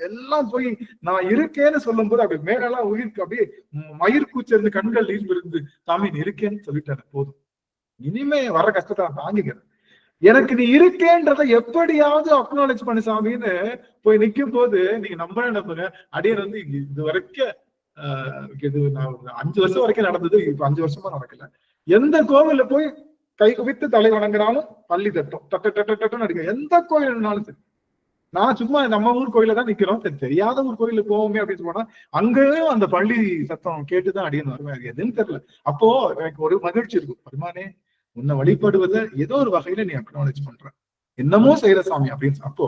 எல்லாம் போய் நான் இருக்கேன்னு சொல்லும் போது அப்படியே மேலெல்லாம் உயிருக்கு அப்படியே மயிர் கூச்சிருந்து கண்கள் நீர் இருந்து சாமி நீ இருக்கேன்னு சொல்லிட்டாரு, போதும் இனிமே வர்ற கஷ்டத்தை நான் தாங்கிக்கிறேன். எனக்கு நீ இருக்கேன்றத எப்படியாவது அக்னாலேஜ் பண்ணு சாமின்னு போய் நிக்கும் போது நீங்க நம்புங்க, அடியர் வந்து இது வரைக்கும் இது நான் 5 வருஷம் வரைக்கும் நடந்தது, இப்ப 5 வருஷமா நடக்கல. எந்த கோவில்ல போய் கை குவித்து தலை வணங்குறாலும் பள்ளி தட்டும், தட்டு அடிக்க. எந்த கோயில் இருந்தாலும் சரி, நான் சும்மா நம்ம ஊர் கோயில தான் நிக்கிறோம், தெரியாத ஊர் கோயிலுக்கு போவோமே அப்படின்னு போனா அங்கேயும் அந்த பள்ளி சத்தம் கேட்டுதான் அடியன் வருவேன். அது எதுன்னு தெரியல. அப்போ எனக்கு ஒரு மகிழ்ச்சி இருக்கும், பெருமானே உன்னை வழிபடுவதை ஏதோ ஒரு வகையில நீ அக்னாலேஜ் பண்ற, என்னமோ செய்யற சாமி அப்படின்னு. அப்போ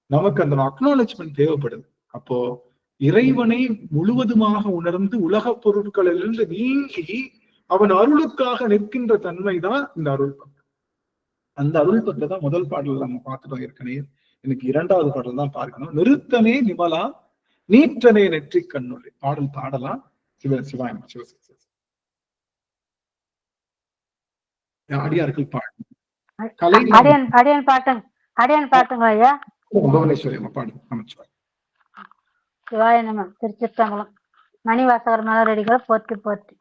நமக்கு அந்த அக்னாலேஜ்மெண்ட் தேவைப்படுது. அப்போ இறைவனை முழுவதுமாக உணர்ந்து உலக பொருட்களிலிருந்து நீங்கி அவன் அருளுக்காக நிற்கின்ற தன்மைதான் இந்த அருள் பக்தி. அந்த அருள் பக்தி தான் முதல் பாடல் நம்ம பார்த்துட்டோம் ஏற்கனவே. எனக்கு 2வது பாடல் தான் பார்க்கணும். நிறுத்தனே நிமலா நீற்றனே நெற்றி கண்ணுள்ளே பாடல் பாடலாம். சிவாயம் அடியார்கள் பாடு பாட்டுங்க ஐயா. புவனேஸ்வரி அம்மா பாடு. அமைச்சுவார் சிவாய நம. திருச்சிற்றம்பலம். மணிவாசகர் மலரடிகளை போற்றி போற்றி.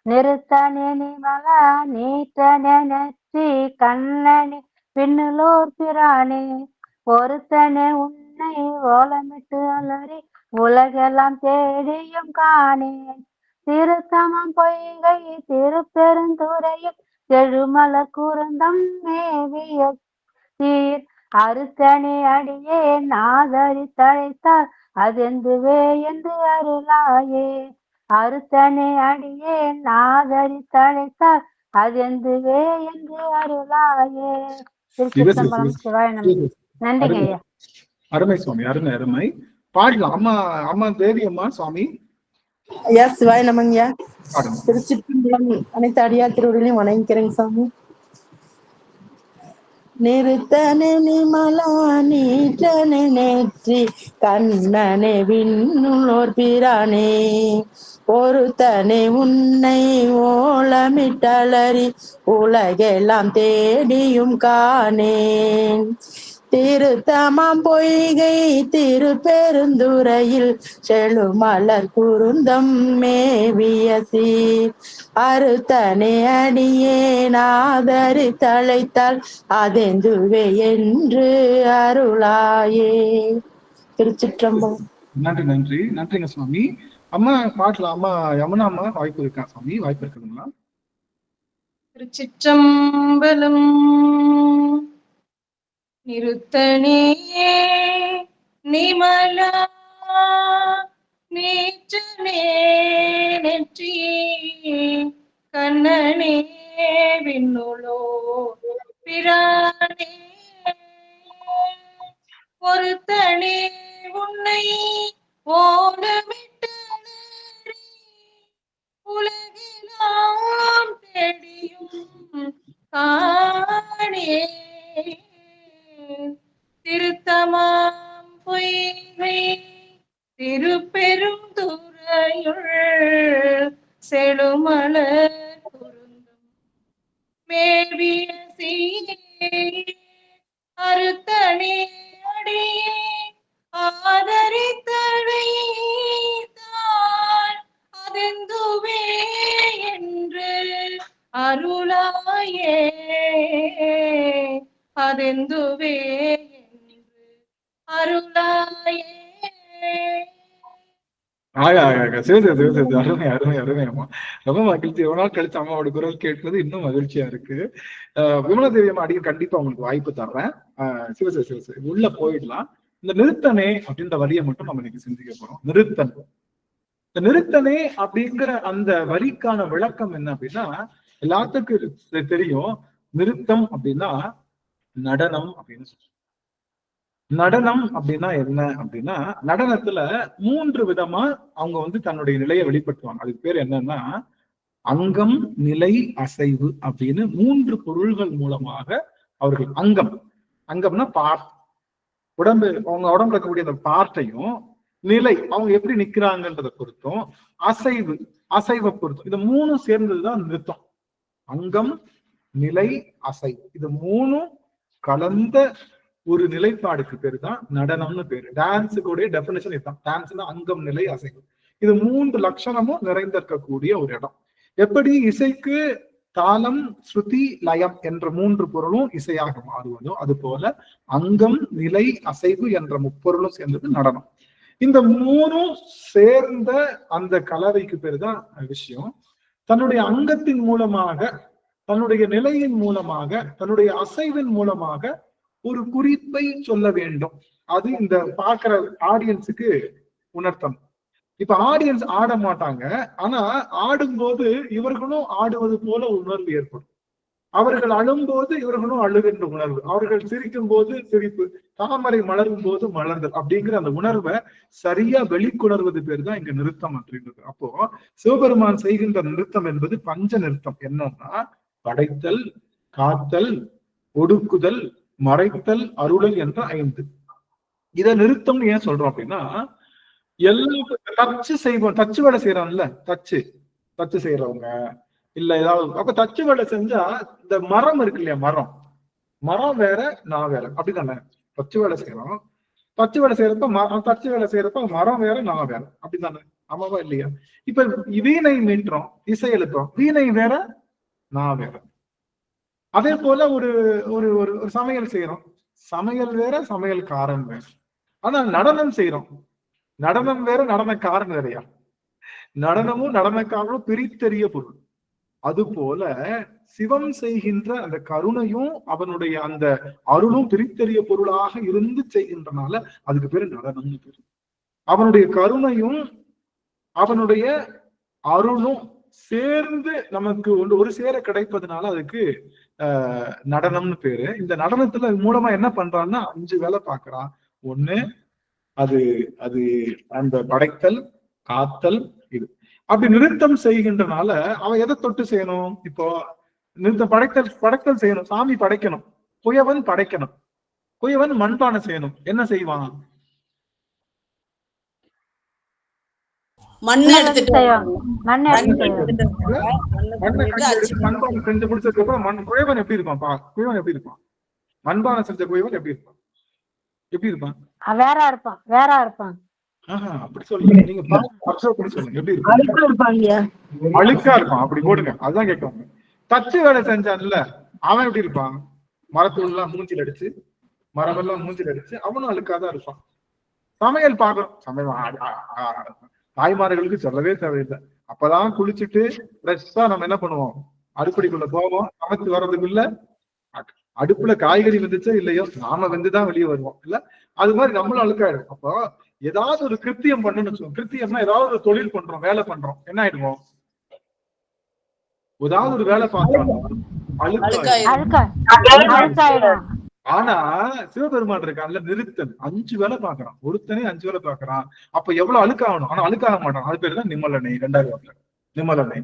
நிறுத்தனே நிமலா நீற்றனே நெற்றி கண்ணனே பின்னுலோர் பிரானே ஒருத்தனே உன்னை ஓலமிட்டு அலறி உலகெல்லாம் தேடியும் காணேன். திருத்தமம் பொய்கை திருப்பெருந்துறையில் எழுமல கூர்ந்தம் மேவிய சீர் அறுத்தனே அடியே நாதரி தழைத்தால் அதெந்துவே என்று அருளாயே. அறுத்தனே அடியே நாதரி தழைத்தால் அதெந்துவே என்று அருளாயே. திருச்சிற்றம்பலம். சிவாய நம. நன்றிங்க ஐயா. அருமை சுவாமி, அருமை அருமை. பாடலாம். அம்மா அம்மா தேவி அம்மா சுவாமி. ஐயா சிவாய நமங்கய்யா. திருச்சிற்றம்பலம். அனைத்து அடியார் திருவடிகளையும் வணங்கிக்கிறேங்க சாமி. நிறுத்தனே நிமலா நீற்றனே நெற்றி கண்ணனே விண்ணுள்ளோர் பிரானே ஒருத்தனே உன்னை ஓலமிட்டலறி உலகெல்லாம் தேடியும் காணேன். திருத்தமாம் பொய்கை திருப்பெருந்துறையில் செழுமலர் குருந்தம் மேவிய சீர் அறுத்தனே அடியே நாதரி தழைத்தால் அதெந்துவே என்று அருளாயே. திருச்சிற்றம்பலம். நன்றி நன்றி நன்றிங்க சுவாமி. அம்மா பாட்டலாம். அம்மா யமுனா அம்மா வாய்ப்பு இருக்கா சுவாமி? வாய்ப்பு இருக்குதுங்களா? திருச்சிற்றம்பலம். நிறுத்தனே நிமலா நீச்சனே நெற்றி கண்ணனே விண்ணுளோ பிரானே பொறுத்தனே உன்னை ஓடமிட்டு உலகெல்லாம் தேடியும் காணே திருத்தமாம் பொய்கை திருப்பெருந்துறையுள் செழுமலர் குருந்தம் மேவிய சீர் அறுத்தனே அடியே ஆதரித்தழைத்தால் அதெந்துவே என்று அருளாயே. அதெந்துவே என்று அருளாயே. சிவசேது அருமை அருமை அருமை அம்மா. ரொம்ப மகிழ்ச்சி. எவ்வளவு நாள் கழிச்சு அம்மாவோட குரல் கேட்பது இன்னும் மகிழ்ச்சியா இருக்கு. விமலா தேவி அம்மா அடிக்க கண்டிப்பா உங்களுக்கு வாய்ப்பு தர்றேன். சிவசேது உள்ள போயிடலாம். இந்த நிறுத்தனே அப்படின்ற வரியை மட்டும் நம்ம இன்னைக்கு சிந்திக்க போறோம். நிறுத்தன். இந்த நிறுத்தனே அப்படிங்கிற அந்த வரிக்கான விளக்கம் என்ன அப்படின்னா, எல்லாத்துக்கும் தெரியும். நிறுத்தம் அப்படின்னா நடனம் அப்படின்னு சொல்றோம். நடனம் அப்படின்னா என்ன அப்படின்னா, நடனத்துல 3 விதமா அவங்க தன்னுடைய நிலையை வெளிப்படுத்துவாங்க. அதுக்கு பேர் என்னன்னா அங்கம், நிலை, அசைவு அப்படின்னு 3 பொருள்கள் மூலமாக அவர்கள் அங்கம்னா பார்ட், அவங்க உடம்புல இருக்கக்கூடிய அந்த பார்ட்டையும், நிலை அவங்க எப்படி நிக்கிறாங்கன்றதை பொறுத்தும், அசைவை பொறுத்தும், இது 3 சேர்ந்ததுதான் நிறுத்தம். அங்கம், நிலை, அசைவு, இது 3 கலந்த ஒரு நிலைப்பாடுக்கு பேரு தான் நடனம்னு பேரு. டான்ஸுடைய டெபினிஷன் இதுதான். டான்ஸ்னா அங்கம், நிலை, அசைவு, இது 3 லட்சணமும் நிறைந்திருக்கக்கூடிய ஒரு இடம். எப்படி இசைக்கு தாளம், ஸ்ருதி, லயம் என்ற 3 பொருளும் இசையாக மாறுவதோ அது போல அங்கம், நிலை, அசைவு என்ற 3 பொருளும் சேர்ந்தது நடனம். இந்த 3 சேர்ந்த அந்த கலவைக்கு பேரு தான் விஷயம். தன்னுடைய அங்கத்தின் மூலமாக, தன்னுடைய நிலையின் மூலமாக, தன்னுடைய அசைவின் மூலமாக ஒரு குறிப்பை சொல்ல வேண்டும். அது இந்த பார்க்கிற ஆடியன்ஸுக்கு உணர்த்தணும். இப்ப ஆடியன்ஸ் ஆட மாட்டாங்க, ஆனா ஆடும்போது இவர்களும் ஆடுவது போல உணர்வு ஏற்படும். அவர்கள் அழும்போது இவர்களும் அழுகின்ற உணர்வு, அவர்கள் சிரிக்கும் போது சிரிப்பு, தாமரை மலரும் போது மலர்ந்தல் அப்படிங்கிற அந்த உணர்வை சரியா வெளிக்கொணர்வது பேர் தான் இங்க நிறுத்தம் அப்படின்றது. அப்போ சிவபெருமான் செய்கின்ற நிறுத்தம் என்பது பஞ்ச நிறுத்தம். என்னன்னா படைத்தல், காத்தல், ஒடுக்குதல், மறைத்தல், அருளல் என்ற 5. இத நிறுத்தம் ஏன் சொல்றோம் அப்படின்னா, எல்லாருக்கும் தச்சு செய்வோம், தச்சு வேலை செய்யறோம்ல, தச்சு செய்யறவங்க இல்ல ஏதாவது, அப்ப தச்சு வேலை செஞ்சா இந்த மரம் இருக்கு இல்லையா, மரம் வேற நான் வேற அப்படித்தானே. தச்சு வேலை செய்யறோம், தச்சு வேலை செய்யறப்ப மரம் வேற நான் வேற அப்படித்தானே, ஆமாவா இல்லையா? இப்ப வீணை மீட்டுறோம், இசை எழுப்புறோம், வீணை வேற நான் வேற. அதே போல ஒரு ஒரு ஒரு சமையல் செய்யறோம், சமையல் வேற சமையல்காரன் வேற. ஆனா நடனம் செய்யறோம், நடனம் வேற நடனக்காரன் வேறையா? நடனமும் நடனக்காரனும் பிரித்தெறிய பொருள். அது போல சிவம் செய்கின்ற அந்த கருணையும் அவனுடைய அந்த அருளும் பிரித்தெறிய பொருளாக இருந்து செய்கின்றனால அதுக்கு பேரு நடனம்னு பேரு. அவனுடைய கருணையும் அவனுடைய அருளும் சேர்ந்து நமக்கு ஒரு சேர கிடைப்பதுனால அதுக்கு நடனம்னு பேரு. இந்த நடனத்துல மூலமா என்ன பண்றான்னா 5 வேலை பார்க்கறான். ஒண்ணு அது அது அந்த படைத்தல், காத்தல், இது அப்படி நிறுத்தம் செய்கின்றனால அவன் எதை தொட்டு செய்யணும்? இப்போ நிறுத்தம் படைத்தல் செய்யணும், சாமி படைக்கணும், குயவன் படைக்கணும், குயவன் மண்பானை செய்யணும். என்ன செய்வான்? மண்பானை செஞ்சு முடிச்சதுக்கு அப்புறம் குயவன் எப்படி இருப்பான்? குயவன் எப்படி இருப்பான்? மண்பானை செஞ்ச குயவன் எப்படி இருப்பான்? எப்படி இருப்பான்? வேற இருப்பான். அப்படி சொல்லுங்க. நீங்க அப்சர்வ் பண்ணி சொல்லுங்க எப்படி இருப்பான்? அழுக்கா இருப்பான். அப்படி போடுங்க. அதுதான் கேட்கணும். தச்சு வேலை செஞ்சான்ல அவன் எப்படி இருப்பான்? மரத்தூள் எல்லாம் மூஞ்சில் அடிச்சு, மரமெல்லாம் மூஞ்சில் அடிச்சு அவனும் அழுக்காதான் இருப்பான். சமையல் பார்க்கணும். சமையல் தாய்மார்களுக்கு சொல்லவே தேவையில்லை. அப்பதான் குளிச்சுட்டு ஃப்ரெஷ்ஷா நம்ம என்ன பண்ணுவோம்? அடுப்படிக்குள்ள போவோம். சமைச்சு வர்றதுக்குள்ள அடுப்புல காய்கறி வந்துச்சோ இல்லையோ நாம வந்துதான் வெளியே வருவோம் இல்ல. அது மாதிரி நம்மளும் அழுக்காயிடும். அப்போ ஏதாவது ஒரு கிருத்தியம் பண்ணுன்னு வச்சுக்கோங்க. கிருத்தியம்னா ஏதாவது ஒரு தொழில் பண்றோம், வேலை பண்றோம், என்ன ஆயிடுவோம்? ஏதாவது ஒரு வேலை பார்க்கணும், ஆனா சிவபெருமான் இருக்கான்ல நிறுத்தன் 5 வேலை பாக்குறான். ஒருத்தனே 5 வேலை பாக்குறான். அப்ப எவ்வளவு அழுக்காகணும்? ஆனா அழுக்காக மாட்டான். அது பேரு தான் நிமலனை. 2வது வார்த்தை நிமலனை.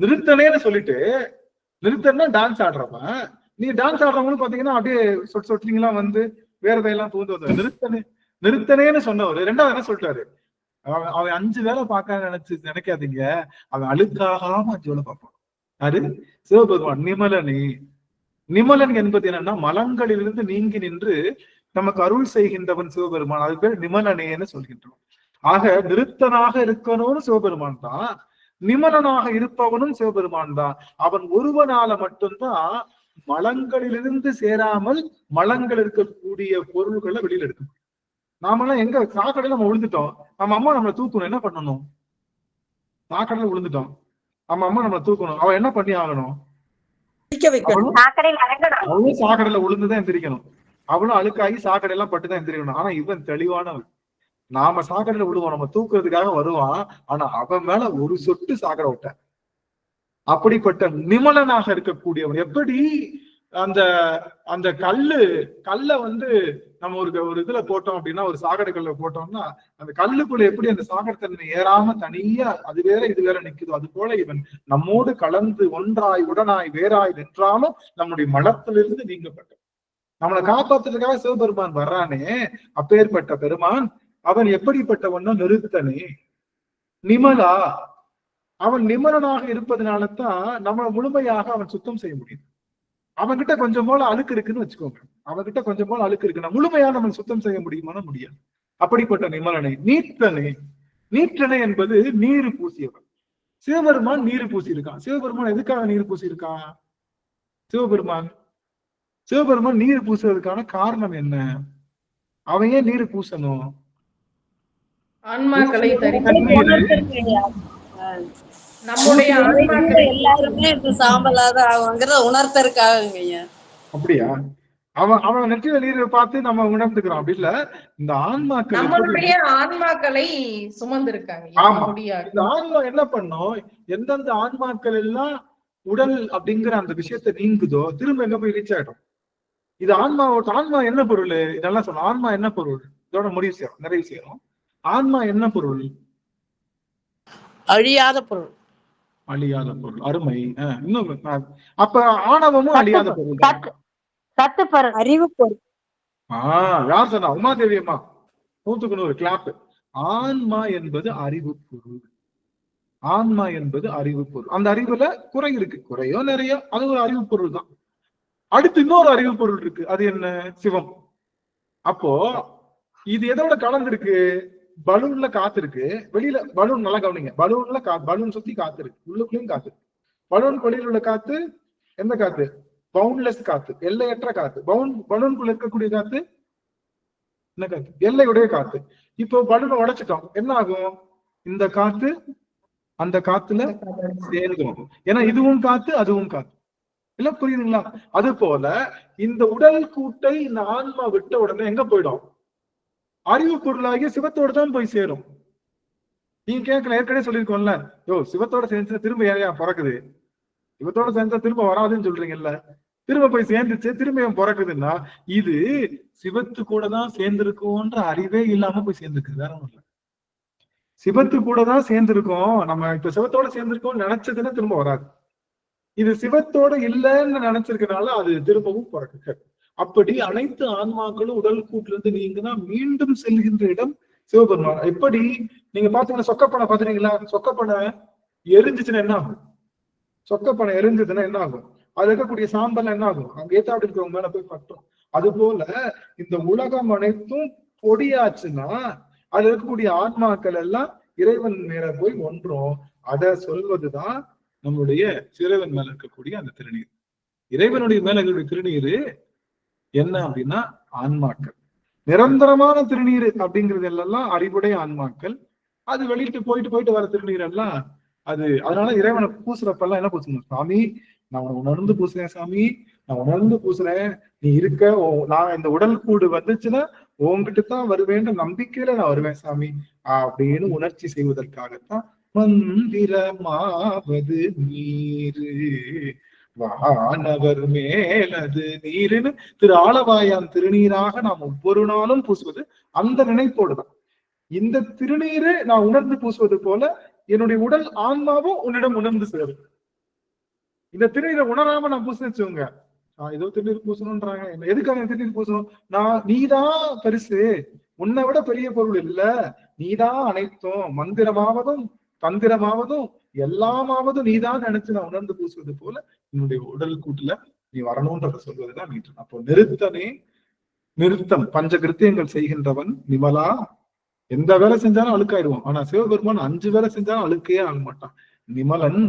நிறுத்தனேன்னு சொல்லிட்டு, நிறுத்தன்னா டான்ஸ் ஆடுறவன். நீ டான்ஸ் ஆடுறவங்களும் பாத்தீங்கன்னா அப்படியே சொட்டிங்கெல்லாம் வந்து வேறதையெல்லாம் தூந்து வந்து நிறுத்தனேன்னு சொன்னவர் 2வது என்ன சொல்லிட்டாரு? அவன் 5 வேலை பார்க்க நினைக்காதீங்க. அவன் அழுக்காகாம 5 வேலை பார்ப்பான். அது சிவபெருமான் நிமலனே. நிமலன் என்பது என்னன்னா மலங்களிலிருந்து நீங்கி நின்று நமக்கு அருள் செய்கின்றவன் சிவபெருமான். அது பேர் நிமலனேன்னு சொல்கின்றோம். ஆக நிறுத்தனாக இருக்கணும்னு சிவபெருமான் தான், நிமலனாக இருப்பவனும் சிவபெருமான் தான். அவன் ஒருவனால மட்டும்தான் மலங்களிலிருந்து சேராமல் மலங்கள் இருக்கக்கூடிய பொருள்களை வெளியில எடுக்கணும். நாமெல்லாம் எங்க சாக்கடையில நம்ம விழுந்துட்டோம். நம்ம அம்மா நம்மளை தூக்கணும். என்ன பண்ணணும்? சாக்கடையில விழுந்துட்டோம். நம்ம அம்மா நம்மளை தூக்கணும். அவன் என்ன பண்ணி ஆகணும்? அவளும் சாக்கடையில விழுந்துதான் எந்திரிக்கணும். அவளும் அழுக்காகி சாக்கடையெல்லாம் பட்டுதான் எந்திரிக்கணும். ஆனா இவன் தெளிவானவன். நாம சாக்கடையில விழுவோம், நம்ம தூக்குறதுக்காக வருவான். ஆனா அவன் மேல ஒரு சொட்டு சாக்கடை விட்ட. அப்படிப்பட்ட நிமலனாக இருக்கக்கூடியவன். எப்படி அந்த அந்த கல்ல வந்து நம்ம ஒரு இதுல போட்டோம் அப்படின்னா, ஒரு சாக்கடை கல்ல போட்டோம்னா அந்த கல்லுக்குள்ள எப்படி அந்த சாக்கடை தன்மை ஏறாம தனியா அது வேற இது வேற நிக்குதோ, அது போல இவன் நம்மோடு கலந்து ஒன்றாய் உடனாய் வேறாய் நின்றாலும் நம்முடைய மலத்திலிருந்து நீங்கப்பட்ட நம்மளை காப்பாத்துறதுக்காக சிவபெருமான் வர்றானே. அப்பேற்பட்ட பெருமான் அவன் எப்படிப்பட்டவனோ நிறுத்தனே நிமலா. அவன் நிமலனாக இருப்பதனாலதான் நம்மளை முழுமையாக அவன் சுத்தம் செய்ய முடியும். அவன்கிட்ட கொஞ்சம் போல அழுக்கு இருக்குன்னு வச்சுக்கோங்க. அவன்கிட்ட கொஞ்சம் போல அழுக்கு இருக்குன்னா முழுமையா நம்ம சுத்தம் செய்ய முடியுமானா முடியாது. அப்படிப்பட்ட நிமலனை. நீற்றனை என்பது நீர் பூசியவன். சிவபெருமான் நீர் பூசி இருக்கான். சிவபெருமான் எதுக்காக நீர் பூசி இருக்கான்? சிவபெருமான் நீர் பூசுவதற்கான காரணம் என்ன? அவன் ஏன் நீர் பூசணும்? ஆன்மாக்களை நம்முடைய எல்லாருமே இது சாம்பலாத ஆகுங்கிறத உணர்த்தறதுக்காக. அப்படியா? அவன் நெற்றியில நீரை பார்த்து நம்ம உணர்ந்துக்கிறோம். அப்படி இல்ல, இந்த ஆன்மாக்கள் நம்மளுடைய ஆன்மாக்களை சுமந்திருக்காங்க. இந்த ஆன்மா என்ன பண்ணும்? எந்தெந்த ஆன்மாக்கள் எல்லாம் உடல் அப்படிங்கிற அந்த விஷயத்த நீங்குதோ திரும்ப எங்க போய் ரீச் ஆயிடும். இது ஆன்மா என்ன பொருள்? இதெல்லாம் சொல்லணும். ஆன்மா என்ன பொருள்? இதோட நிறைவு செய்யறோம். ஆன்மா என்ன பொருள்? அழியாத பொருள். அழியாத பொருள். அருமை. இன்னும் அப்ப ஆணவமும் அழியாத பொருள். அறிவு பொருள். யார் சொன்னா? உமாதேவி அம்மா. 100க்கு 100 கிளாப். ஆன்மா என்பது அறிவு பொருள். ஆன்மா என்பது அறிவு பொருள். அந்த அறிவுல குறை இருக்கு, குறையோ நிறைய, அது ஒரு அறிவு பொருள் தான். அடுத்து இன்னொரு அறிவு பொருள் இருக்கு. அது என்ன? சிவம். அப்போ இது எதோட கலந்துருக்கு? பலூன்ல காத்து இருக்கு. வெளியில பலூன் நல்லா கவனிங்க. பலூன் சுத்தி காத்து இருக்கு. உள்ளுக்குள்ளயும் காத்து. பலூன் வெளியில உள்ள காத்து எந்த காத்து? பவுண்ட்லெஸ் காத்து, எல்லையற்ற காத்து. பலூனுக்குள்ள இருக்கக்கூடிய காத்து என்ன காத்து? எல்லையுடைய காத்து. இப்போ பலூனை உடைச்சிட்டோம், என்ன ஆகும்? இந்த காத்து அந்த காத்துல சேர்ந்துடும். ஏன்னா இதுவும் காத்து அதுவும் காத்து. இல்ல, புரியுதுங்களா? அது போல இந்த உடல் கூட்டை இந்த ஆன்மா விட்ட உடனே எங்க போயிடும்? அறிவு பொருளாகிய சிவத்தோடு தான் போய் சேரும். நீங்க கேட்கல, ஏற்கனவே சொல்லியிருக்கோம்ல, சிவத்தோட சேர்ந்து திரும்ப ஏழையா பிறக்குது, சிவத்தோட சேர்ந்தா திரும்ப வராதுன்னு சொல்றீங்கல்ல. திரும்ப போய் சேர்ந்துச்சு, திரும்ப ஏன் பிறக்குதுன்னா இது சிவத்து கூட தான் சேர்ந்திருக்கோன்ற அறிவே இல்லாம போய் சேர்ந்துருக்கு. வேற ஒண்ணும் இல்ல. சிவத்து கூட தான் சேர்ந்திருக்கோம். நம்ம இப்ப சிவத்தோட சேர்ந்திருக்கோம் நினைச்சதுன்னா திரும்ப வராது. இது சிவத்தோட இல்லைன்னு நினைச்சிருக்கனால அது திரும்பவும் பிறக்கு. அப்படி அனைத்து ஆன்மாக்களும் உடல் கூட்டுல இருந்து நீங்கன்னா மீண்டும் செல்கின்ற இடம் சிவபெருமான். எப்படி நீங்க பாத்தீங்கன்னா சொக்கப்பனை பாத்துறீங்களா? சொக்கப்பனை எரிஞ்சிச்சுன்னா என்ன ஆகும்? சொக்கப்பனை எரிஞ்சதுன்னா என்ன ஆகும்? அதுல இருக்கக்கூடிய சாம்பல் என்ன ஆகும்? அங்க ஏத்தாப்படி இருக்கிறவங்க மேல போய் பட்டும். அது போல இந்த உலகம் அனைத்தும் பொடியாச்சுன்னா அதுல இருக்கக்கூடிய ஆன்மாக்கள் எல்லாம் இறைவன் மேல போய் ஒன்றும். அதை சொல்வதுதான் நம்முடைய இறைவன் மேல இருக்கக்கூடிய அந்த திருநீர். இறைவனுடைய மேல இருக்கக்கூடிய திருநீரு என்ன அப்படின்னா ஆன்மாக்கள். நிரந்தரமான திருநீர் அப்படிங்கிறது எல்லாம் அறிவுடைய ஆன்மாக்கள். அது வெளியிட்டு போயிட்டு வர திருநீர் எல்லாம் அது. அதனால இறைவனை பூசுறப்பெல்லாம் என்ன பூசணும்? சாமி நான் உணர்ந்து பூசுறேன், சாமி நான் உணர்ந்து பூசுறேன், நீ இருக்க, நான் இந்த உடல் கூடு வந்துச்சுன்னா உங்ககிட்ட தான் வருவேன்ற நம்பிக்கையில நான் வருவேன் சாமி அப்படின்னு உணர்ச்சி செய்வதற்காகத்தான் மந்திரமாவது நீரு வானவர் மேலது நீருன்னு திரு ஆலவாயான் திருநீராக நாம் ஒவ்வொரு நாளும் பூசுவது அந்த நினைப்போடுதான். இந்த திருநீரை நான் உணர்ந்து பூசுவது போல என்னுடைய உடல் ஆன்மாவும் உன்னிடம் உணர்ந்து சேரும். இந்த திருநீரை உணராம நான் பூசு வச்சுக்கோங்க, ஏதோ திருநீர் பூசணும்ன்றாங்க, எதுக்காக திருநீர் பூசணும்? நீதான் பெருசு, உன்னை விட பெரிய பொருள் இல்ல, நீதான் அனைத்தும், மந்திரமாவதும் தந்திரமாவதும் எல்லாமாவதும் நீதான் நினைச்சு நான் உணர்ந்து பூசுவது போல என்னுடைய உடல் கூட்டுல நீ வரணும்ன்றத சொல்வதுதான் நீட்டம். அப்போ நிறுத்தம் பஞ்ச கிருத்தியங்கள் செய்கின்றவன் நிமலா. எந்த வேலை செஞ்சாலும் அழுக்காயிடுவோம். ஆனா சிவபெருமான் 5 வேலை செஞ்சாலும் அழுக்கையே ஆக மாட்டான். நிமலன்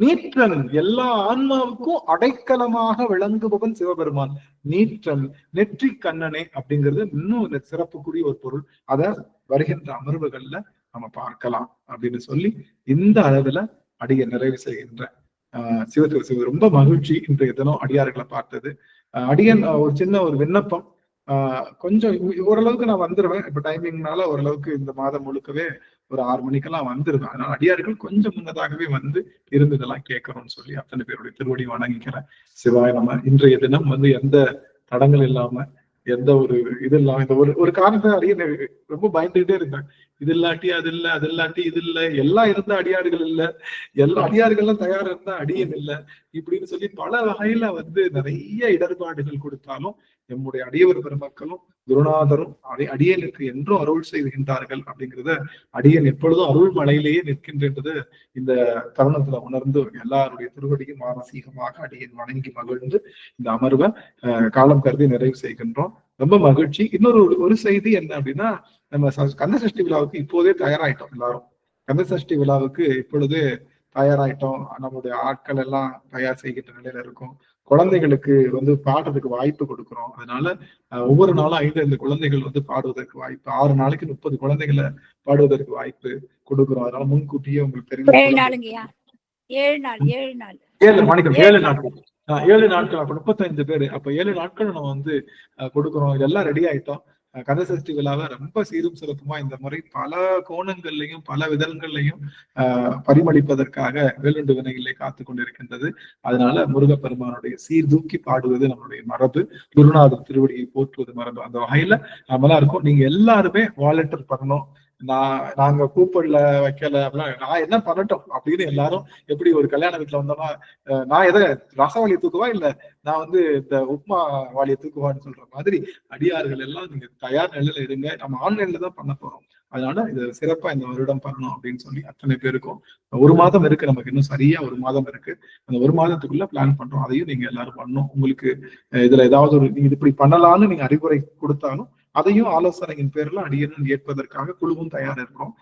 நீற்றன், எல்லா ஆன்மாவுக்கும் அடைக்கலமாக விளங்குபவன் சிவபெருமான். நீற்றன் நெற்றி கண்ணனே அப்படிங்கிறது இன்னும் சிறப்புக்குரிய ஒரு பொருள். அத வருகின்ற அமர்வுகள்ல நம்ம பார்க்கலாம் அப்படின்னு சொல்லி இந்த அளவுல அடியை நிறைவு செய்கின்ற சிவ ரொம்ப மகிழ்ச்சி இன்றைய தினம் அடியார்களை பார்த்தது. அடியன் ஒரு சின்ன ஒரு விண்ணப்பம், கொஞ்சம் ஓரளவுக்கு நான் வந்துருவேன். இப்ப டைமிங்னால ஓரளவுக்கு இந்த மாதம் முழுக்கவே ஒரு 6 மணிக்கெல்லாம் வந்துருவேன். அதனால அடியார்கள் கொஞ்சம் முன்னதாகவே வந்து இருந்ததெல்லாம் கேட்கணும்னு சொல்லி அத்தனை பேருடைய திருவடி வணங்கிக்கிறேன். சிவாய நம்ம இன்றைய தினம் எந்த தடங்கள் இல்லாம எந்த ஒரு இது இல்லாம இந்த ஒரு காரணத்தை அடிய ரொம்ப பயந்துகிட்டே இருந்தேன். இது இல்லாட்டி அது இல்ல, அது இல்லாட்டி இது இல்ல, எல்லாம் இருந்தா அடியார்கள் இல்ல, எல்லா அடியார்கள்லாம் தயாரா இருந்தா அடியன் இல்ல இப்படின்னு சொல்லி பல வகையில நிறைய இடர்பாடுகள் கொடுத்தாலும் நம்முடைய அடியவர் பெருமக்களும் குருநாதரும் அடியனுக்கு என்றும் அருள் செய்கின்றார்கள் அப்படிங்கிறத அடியன் எப்பொழுதும் அருள் மலையிலேயே நிற்கின்றது இந்த தருணத்துல உணர்ந்து எல்லாருடைய திருவடியும் மானசீகமாக அடியன் வணங்கி மகிழ்ந்து இந்த அமர்வை காலம் கருதி நிறைவு செய்கின்றோம். ரொம்ப மகிழ்ச்சி. இன்னொரு ஒரு செய்தி என்ன அப்படின்னா, நம்ம கந்தசஷ்டி விழாவுக்கு இப்போதே தயாராயிட்டோம். எல்லாரும் கந்தசஷ்டி விழாவுக்கு இப்பொழுதே தயாராயிட்டோம். நம்முடைய ஆட்கள் எல்லாம் தயார் செய்கின்ற நிலையில இருக்கும். குழந்தைகளுக்கு பாடுறதுக்கு வாய்ப்பு கொடுக்குறோம். அதனால ஒவ்வொரு நாளும் 5 குழந்தைகள் பாடுவதற்கு வாய்ப்பு, 6 நாளைக்கு 30 குழந்தைகளை பாடுவதற்கு வாய்ப்பு கொடுக்குறோம். அதனால முன்கூட்டியே உங்களுக்கு தெரியும். 7 நாளுங்கய்யா, 7 நாள் 7 நாள் 7 நாட்கள் 7 நாட்கள் 7 நாட்கள் அப்ப 35 பேரு. அப்ப 7 நாட்கள் நம்ம கொடுக்குறோம். இதெல்லாம் ரெடி ஆயிட்டோம். கந்தசஷ்டி விழாவை ரொம்ப சீரும் சிறப்புமா இந்த முறை பல கோணங்கள்லையும் பல விதங்கள்லையும் பரிமளிப்பதற்காக வேலுண்டு வினைகளை காத்து கொண்டிருக்கின்றது. அதனால முருகப்பெருமானுடைய சீர்தூக்கி பாடுவது நம்மளுடைய மரபு, குருநாதர் திருவடியை போற்றுவது மரபு. அந்த வகையில நம்மளா இருக்கோம். நீங்க எல்லாருமே வாலண்டியர் பண்ணணும். நாங்க கூப்பிடல வைக்கல அப்படின்னா நான் என்ன பண்ணட்டும் அப்படின்னு எல்லாரும் எப்படி ஒரு கல்யாண வீட்டுல வந்தோம்னா நான் எதை ரசவாளியை தூக்குவா இல்ல நான் இந்த உப்மா வாளியை தூக்குவான்னு சொல்ற மாதிரி அடியார்கள் எல்லாம் நீங்க தயார் நிலையில இருங்க. நம்ம ஆன்லைன்ல தான் பண்ண போறோம். அதனால இது சிறப்பா இந்த வருடம் பண்ணணும் அப்படின்னு சொல்லி அத்தனை பேருக்கும் 1 மாதம் இருக்கு. நமக்கு இன்னும் சரியா 1 மாதம் இருக்கு. அந்த 1 மாதத்துக்குள்ள பிளான் பண்றோம். அதையும் நீங்க எல்லாரும் பண்ணணும். உங்களுக்கு இதுல ஏதாவது நீங்க இப்படி பண்ணலாம்னு நீங்க அறிவுரை கொடுத்தாலும் அதையும் ஆலோசனையின் பேர்ல அடியனும் ஏற்பதற்காக குழுவும் தயாரா இருக்கிறோம்.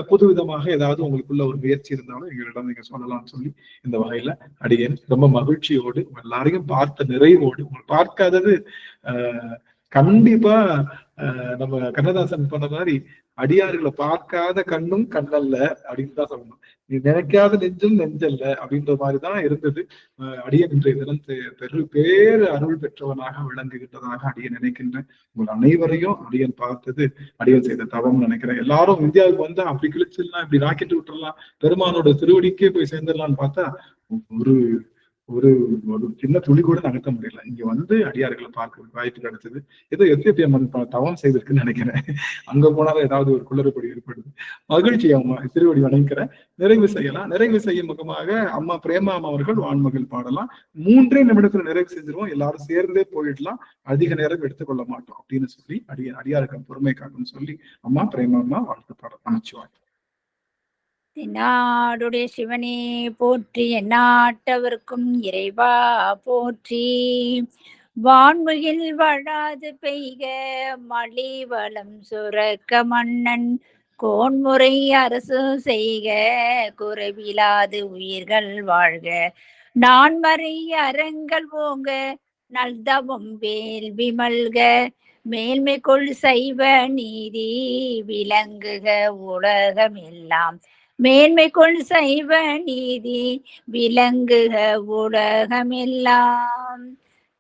புதுவிதமாக ஏதாவது உங்களுக்குள்ள ஒரு முயற்சி இருந்தாலும் எங்களிடம் நீங்க சொல்லலாம்னு சொல்லி இந்த வகையில அடியன் ரொம்ப மகிழ்ச்சியோடு எல்லாரையும் பார்த்த நிறைவோடு, பார்க்காதது கண்டிப்பா நம்ம கண்ணதாசன் பண்ண மாதிரி அடியார்களை பார்க்காத கண்ணும் கண்ணல்ல அப்படின்னு தான் சொல்லணும். நீ நினைக்காத நெஞ்சும் நெஞ்சல்ல அப்படின்ற மாதிரிதான் இருந்தது. அடியன் இன்றைய தினம் பேரு அருள் பெற்றவனாக விளங்குகின்றதாக அடியன் நினைக்கின்றேன். உங்கள் அனைவரையும் அடியன் பார்த்தது அடியன் செய்த தவம் நினைக்கிறேன். எல்லாரும் இந்தியாவுக்கு அப்படி கிழிச்சிடலாம், இப்படி ராக்கெட் விட்டுறலாம், பெருமானோட திருவடிக்கே போய் சேர்ந்துடலாம்னு பார்த்தா ஒரு ஒரு ஒரு சின்ன துளி கூட நகர்த்த முடியல. இங்க அடியார்களை பார்க்க வாய்ப்பு கிடைச்சது. ஏதோ எத்தியோப்பியம்மன் தவம் செய்திருக்குன்னு நினைக்கிறேன். அங்க போனாலும் ஏதாவது ஒரு குளறுபடி ஏற்படுது. மகிழ்ச்சி அம்மா திருவடி வணங்குறேன். நிறைவு செய்யலாம். நிறைவு செய்யும் முகமாக அம்மா பிரேமா அம்மா அவர்கள் வான்மகள் பாடலாம். 3 நிமிடத்துல நிறைவு செஞ்சிருவோம். எல்லாரும் சேர்ந்தே போயிடலாம். அதிக நேரம் எடுத்துக்கொள்ள மாட்டோம் அப்படின்னு சொல்லி அடியார்கள் பொறுமைக்காகன்னு சொல்லி அம்மா பிரேமா அம்மா வாழ்த்து பாடல் அமைச்சுவாங்க. நாடுடைய சிவனே போற்றி, எந்நாட்டவர்க்கும் இறைவா போற்றி. வான்முகில் வழாது பெய்க மழை வளம் சுரக்க மன்னன் கோன்முறை அரசு செய்க குறைவிலாது உயிர்கள் வாழ்க நான்மறை அறங்கள் ஓங்க நல்தவம் வேள்வி மல்க மேன்மை கொள் சைவ நீதி விளங்குக உலகமெல்லாம் மேன்மை கொள் சைவ நீதி விளங்குக உலகமெல்லாம்.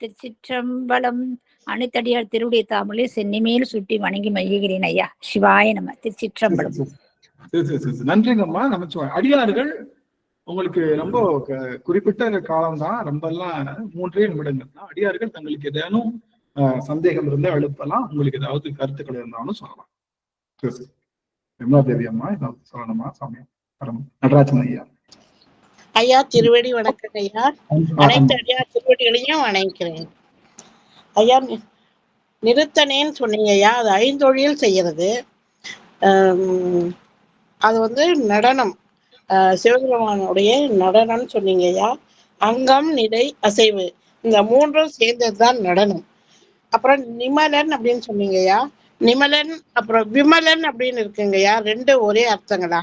திருச்சிற்றம்பலம். அனைத்தடியார் திருவுடைய தாமலை சென்னிமேல் சுட்டி வணங்கி மகிழ்கிறேன் ஐயா. சிவாய நம. திருச்சிற்றம்பலம். நன்றிங்கம்மா. நமச்சிவாய். அடியார்கள் உங்களுக்கு ரொம்ப குறிப்பிட்ட காலம் தான், ரொம்ப எல்லாம் 3 நிமிடங்கள் தான். அடியார்கள் தங்களுக்கு ஏதேனும் சந்தேகம் இருந்தா எழுப்பலாம். உங்களுக்கு ஏதாவது கருத்துக்கள் இருந்தாலும் சொல்லலாம். தேவி அம்மா ஏதாவது சொல்லணுமா? சாமி நடராஜன் ஐயா. ஐயா திருவடி வணக்கம் ஐயா. அனைத்து அடியார் திருவடிகளையும் வணங்குகிறேன் ஐயா. நிறுத்தனேன்னு சொன்னீங்க ஐயா, அது 5 தொழில் செய்யறது. அது நடனம், சிவபெருமானுடைய நடனம் சொன்னீங்க ஐயா. அங்கம், நிலை, அசைவு இந்த 3ம் சேர்ந்ததுதான் நடனம். அப்புறம் நிமலன் அப்படின்னு சொன்னீங்க ஐயா. நிமலன் அப்புறம் விமலன் அப்படின்னு இருக்குங்கய்யா. 2 ஒரே அர்த்தங்களா?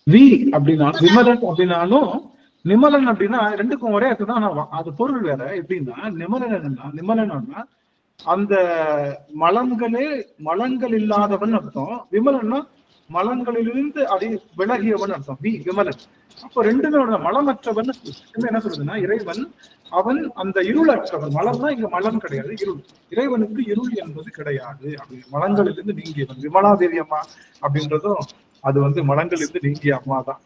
வி அப்படின்னா விமலன் அப்படின்னாலும் நிமலன் அப்படின்னா 2க்கும் ஒரே அர்த்தம் தான். ஆனா அது பொருள் வேற. எப்படின்னா நிமலன்னா அந்த மலங்கள் இல்லாதவன் அர்த்தம். விமலன்னா மலங்களிலிருந்து அடி விலகியவன் அர்த்தம். விமலன். அப்போ 2மே மலமற்றவன் என்ன சொல்றதுன்னா, இறைவன் அவன் அந்த இருளற்றவன். மலம்னா இங்க மலம் கிடையாது, இருள். இறைவனுக்கு இருள் என்பது கிடையாது. அப்படி மலங்களிலிருந்து நீங்கியவன். விமலாதேவி அம்மா அப்படின்றதும் அது மலங்களிலிருந்து நீங்கிய அம்மா தான்.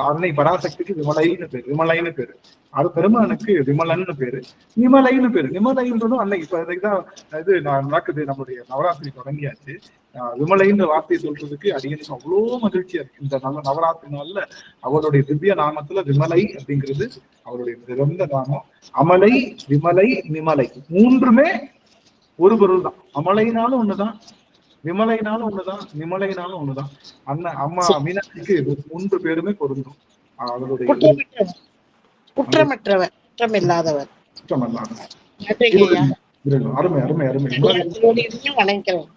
அன்னை பராசக்திக்கு விமலைன்னு பேரு. அது பெருமானுக்கு விமலன்னு பேரு, நிமலைன்னு பேரு. நிமலைன்றதும் அன்னை இப்ப இதுதான் இது நடக்குது. நம்மளுடைய நவராத்திரி தொடங்கியாச்சு. விமலைன்ற வார்த்தையை சொல்றதுக்கு அடியனுக்கு அவ்வளோ மகிழ்ச்சியா இருக்கு. இந்த நல்ல நவராத்திரி நாள்ல அவளுடைய திவ்ய நாமத்துல விமலை அப்படிங்கிறது அவருடைய சிறந்த நாமம். அமலை, விமலை, நிமலை 3மே ஒரு பொருள் தான். அமலைனாலும் ஒண்ணுதான், விமலைனாலும் ஒண்ணுதான், நிமலைனாலும் ஒண்ணுதான். அம்மா மீனாட்சிக்கு 3 பேருமே பொருந்தும். அவளுடைய குற்றமற்றவர், குற்றமில்லாதவர். அருமை அருமை அருமை. வணங்குகிறேன்.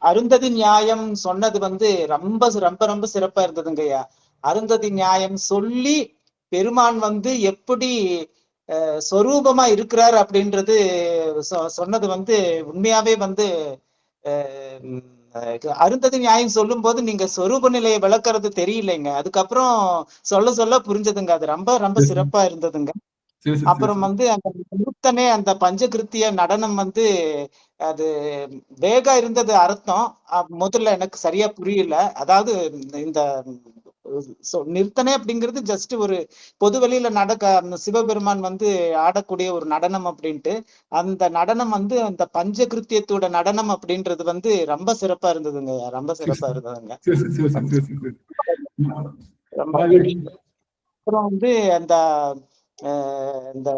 அருந்ததி நியாயம் சொன்னது ரொம்ப ரொம்ப ரொம்ப சிறப்பா இருந்ததுங்கய்யா. அருந்ததி நியாயம் சொல்லி பெருமான் எப்படி சொரூபமா இருக்கிறார் அப்படின்றது சொன்னது உண்மையாவே அருந்ததி நியாயம் சொல்லும் போது நீங்க சொரூப நிலையை விளக்குறது தெரியலைங்க. அதுக்கப்புறம் சொல்ல புரிஞ்சதுங்க. அது ரொம்ப ரொம்ப சிறப்பா இருந்ததுங்க. அப்புறம் அந்த நிறுத்தனே அந்த பஞ்சகிருத்திய நடனம் அது வேகா இருந்தது அர்த்தம். முதல்ல எனக்கு சரியா புரியல. அதாவது இந்த நிறுத்தனே அப்படிங்கிறது ஜஸ்ட் ஒரு பொது வெளியில சிவபெருமான் ஆடக்கூடிய ஒரு நடனம் அப்படின்ட்டு. அந்த நடனம் அந்த பஞ்சகிருத்தியத்தோட நடனம் அப்படின்றது ரொம்ப சிறப்பா இருந்ததுங்க. ரொம்ப சிறப்பா இருந்ததுங்க. அப்புறம் அந்த இந்த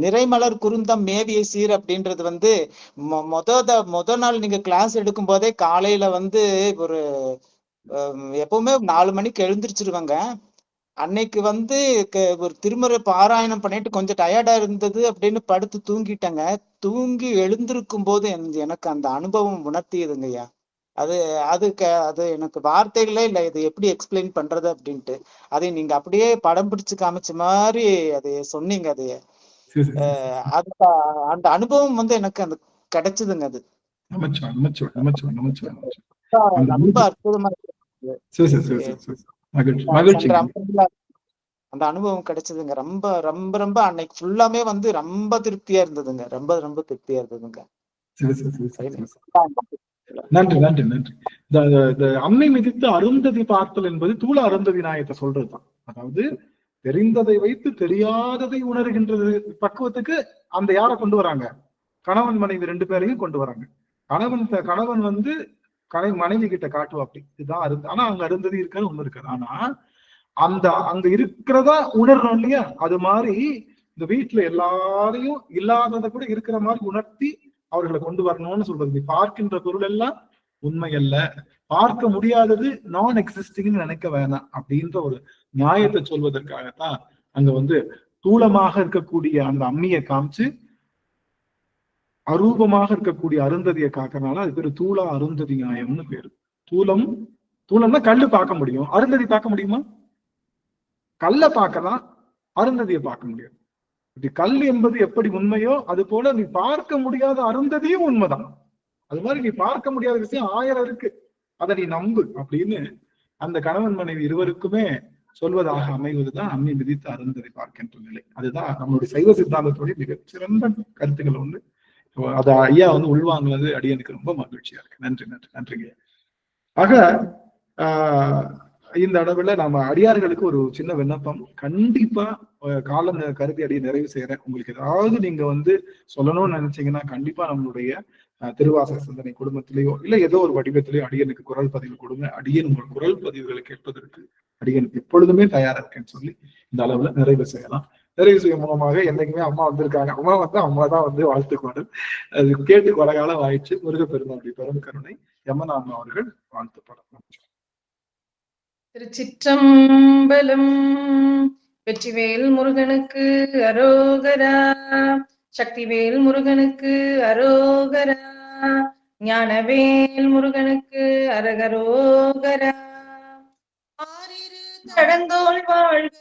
நிறைமலர் குருந்தம் மேவிய சீர் அப்படின்றது முத நாள் நீங்க கிளாஸ் எடுக்கும் போதே காலையில ஒரு எப்பவுமே 4 மணிக்கு எழுந்திரிச்சிருவாங்க. அன்னைக்கு ஒரு திருமுறை பாராயணம் பண்ணிட்டு கொஞ்சம் டயர்டா இருந்தது அப்படின்னு படுத்து தூங்கிட்டேங்க. தூங்கி எழுந்திருக்கும் போது எனக்கு அந்த அனுபவம் உணர்த்தியதுங்கய்யா. அது எனக்கு வார்த்தைகளே இல்லை, இது எப்படி எக்ஸ்பிளைன் பண்றது அப்படின்ட்டு. அதை நீங்க அப்படியே படம் பிடிச்சு காமிச்ச மாதிரி அது சொன்னீங்க. அது அந்த அனுபவம் எனக்கு அந்த கிடைச்சதுங்க. அது ரொம்ப அற்புதமா அந்த அனுபவம் கிடைச்சதுங்க. ரொம்ப ரொம்ப ரொம்ப அன்னைக்கு ஃபுல்லாமே ரொம்ப திருப்தியா இருந்ததுங்க. ரொம்ப ரொம்ப திருப்தியா இருந்ததுங்க. நன்றி நன்றி நன்றி. இந்த அன்னை மிதித்து அருந்ததி பார்த்தல் என்பது தூள அருந்ததி நாயத்தை சொல்றதுதான். அதாவது தெரிந்ததை வைத்து தெரியாததை உணர்கின்றது பக்குவத்துக்கு அந்த யாரை கொண்டு வராங்க? கணவன் மனைவி 2 பேரையும் கொண்டு வராங்க. கணவன் மனைவி கிட்ட காட்டுவாப்படி இதுதான் அருந்து. ஆனா அங்க அருந்ததி இருக்காது, ஒண்ணு இருக்காது. ஆனா அங்க இருக்கிறதா உணர்றோம் இல்லையா? அது மாதிரி இந்த வீட்டுல எல்லாரையும் இல்லாததை கூட இருக்கிற மாதிரி உணர்த்தி அவர்களை கொண்டு வரணும்னு சொல்றது. பார்க்கின்ற பொருள் எல்லாம் உண்மை அல்ல, பார்க்க முடியாதது நான் எக்ஸிஸ்டிங்னு நினைக்க வேணாம் அப்படின்ற ஒரு நியாயத்தை சொல்வதற்காகத்தான் அங்க வந்து தூளமாக இருக்கக்கூடிய அந்த அம்மியை காமிச்சு அரூபமாக இருக்கக்கூடிய அருந்ததியை காக்கறனால அது பேரு தூளா அருந்ததி நியாயம்னு பேரு. தூளம்னா கல்லு பார்க்க முடியும், அருந்ததி பார்க்க முடியுமா? கல்லை பார்க்கலாம், அருந்ததியை பார்க்க முடியாது. இப்படி கல் என்பது எப்படி உண்மையோ அது போல நீ பார்க்க முடியாத அருந்ததியும் உண்மைதான். அது மாதிரி நீ பார்க்க முடியாத விஷயம் 1000 இருக்கு, அதை நீ நம்பு அப்படின்னு அந்த கணவன் மனைவி இருவருக்குமே சொல்வதாக அமைவதுதான் அம்மி மிதித்து அருந்ததி பார்க்கின்ற நிலை. அதுதான் நம்மளுடைய சைவ சித்தாந்தத்துடைய மிகச்சிறந்த கருத்துக்கள் ஒண்ணு. அதை ஐயா வந்து உள்வாங்கினது அடியனுக்கு ரொம்ப மகிழ்ச்சியா இருக்கு. நன்றி நன்றி நன்றிங்க. ஆக இந்த அளவுல நம்ம அடியார்களுக்கு ஒரு சின்ன விண்ணப்பம். கண்டிப்பா காலம் கருதி அடியை நிறைவு செய்யறேன். உங்களுக்கு ஏதாவது நீங்க வந்து சொல்லணும்னு நினைச்சீங்கன்னா கண்டிப்பா நம்மளுடைய திருவாசக சிந்தனை குடும்பத்திலேயோ இல்ல ஏதோ ஒரு வடிவத்திலேயோ அடியனுக்கு குரல் பதிவு கொடுங்க. அடியன் உங்கள் குரல் பதிவுகளை கேட்பதற்கு அடியனுக்கு எப்பொழுதுமே தயாரா இருக்கேன்னு சொல்லி இந்த அளவுல நிறைவு செய்யலாம். நிறைவு செய்யும் மூலமாக என்னைக்குமே அம்மா வந்திருக்காங்க, அம்மா வந்து அம்மா தான் வந்து வாழ்த்துக்கொண்டு அது கேட்டு கொலகாலம் ஆயிடுச்சு. முருகப்பெருமானுடைய பெரும் கருணை யமனாமா அவர்கள் வாழ்த்துப்படும். திருச்சிற்றம்பலம். வெற்றிவேல் முருகனுக்கு அரோகரா, சக்திவேல் முருகனுக்கு அரோகரா, ஞானவேல் முருகனுக்கு அரகரோகரா. ஆறிரு தடங்கோள் வாழ்க,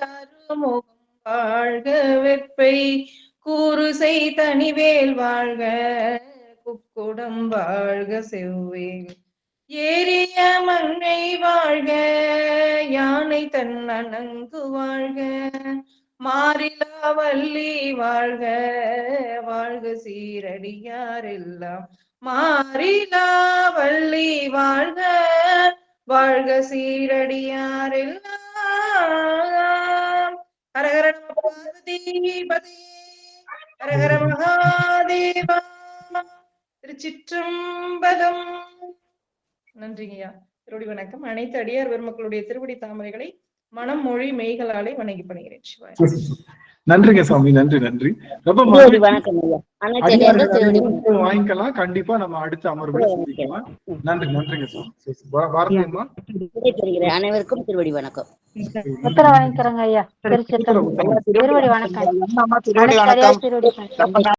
அருமுகம் வாழ்க, வெற்பை கூறுசை தனிவேல் வாழ்க, குக்குடம் வாழ்க, செவ்வேல் ஏரிய மங்கை வாழ்க, யானை தன் அணங்கு வாழ்க, மாறிலா வள்ளி வாழ்க, வாழ்க சீரடியார் எல்லாம் மாறிலா வள்ளி வாழ்க, வாழ்க சீரடியார் எல்லாம். ஹரஹர பார்வதிபதே, ஹரஹர மகாதேவா. திருச்சிற்றம்பலம். நன்றிங்கய்யா. திருவடி வணக்கம். அனைத்து அடியார் பெருமக்களுடைய திருவடி தாமரைகளை மனம் மொழி மெய்களாலே வணங்கி பணிகிறேன். சிவாய். நன்றிங்க சாமி, நன்றி நன்றி. ரொம்ப வாங்கிக்கலாம். கண்டிப்பா நம்ம அடுத்த அமர்வுல சந்திக்கலாம். நன்றி நன்றிங்க சாமி. பாரதியம்மா அனைவருக்கும் திருவடி வணக்கம். வாங்கிக்கிறோங்க ஐயா. திருவடி வணக்கம். திருவடி வணக்கம்.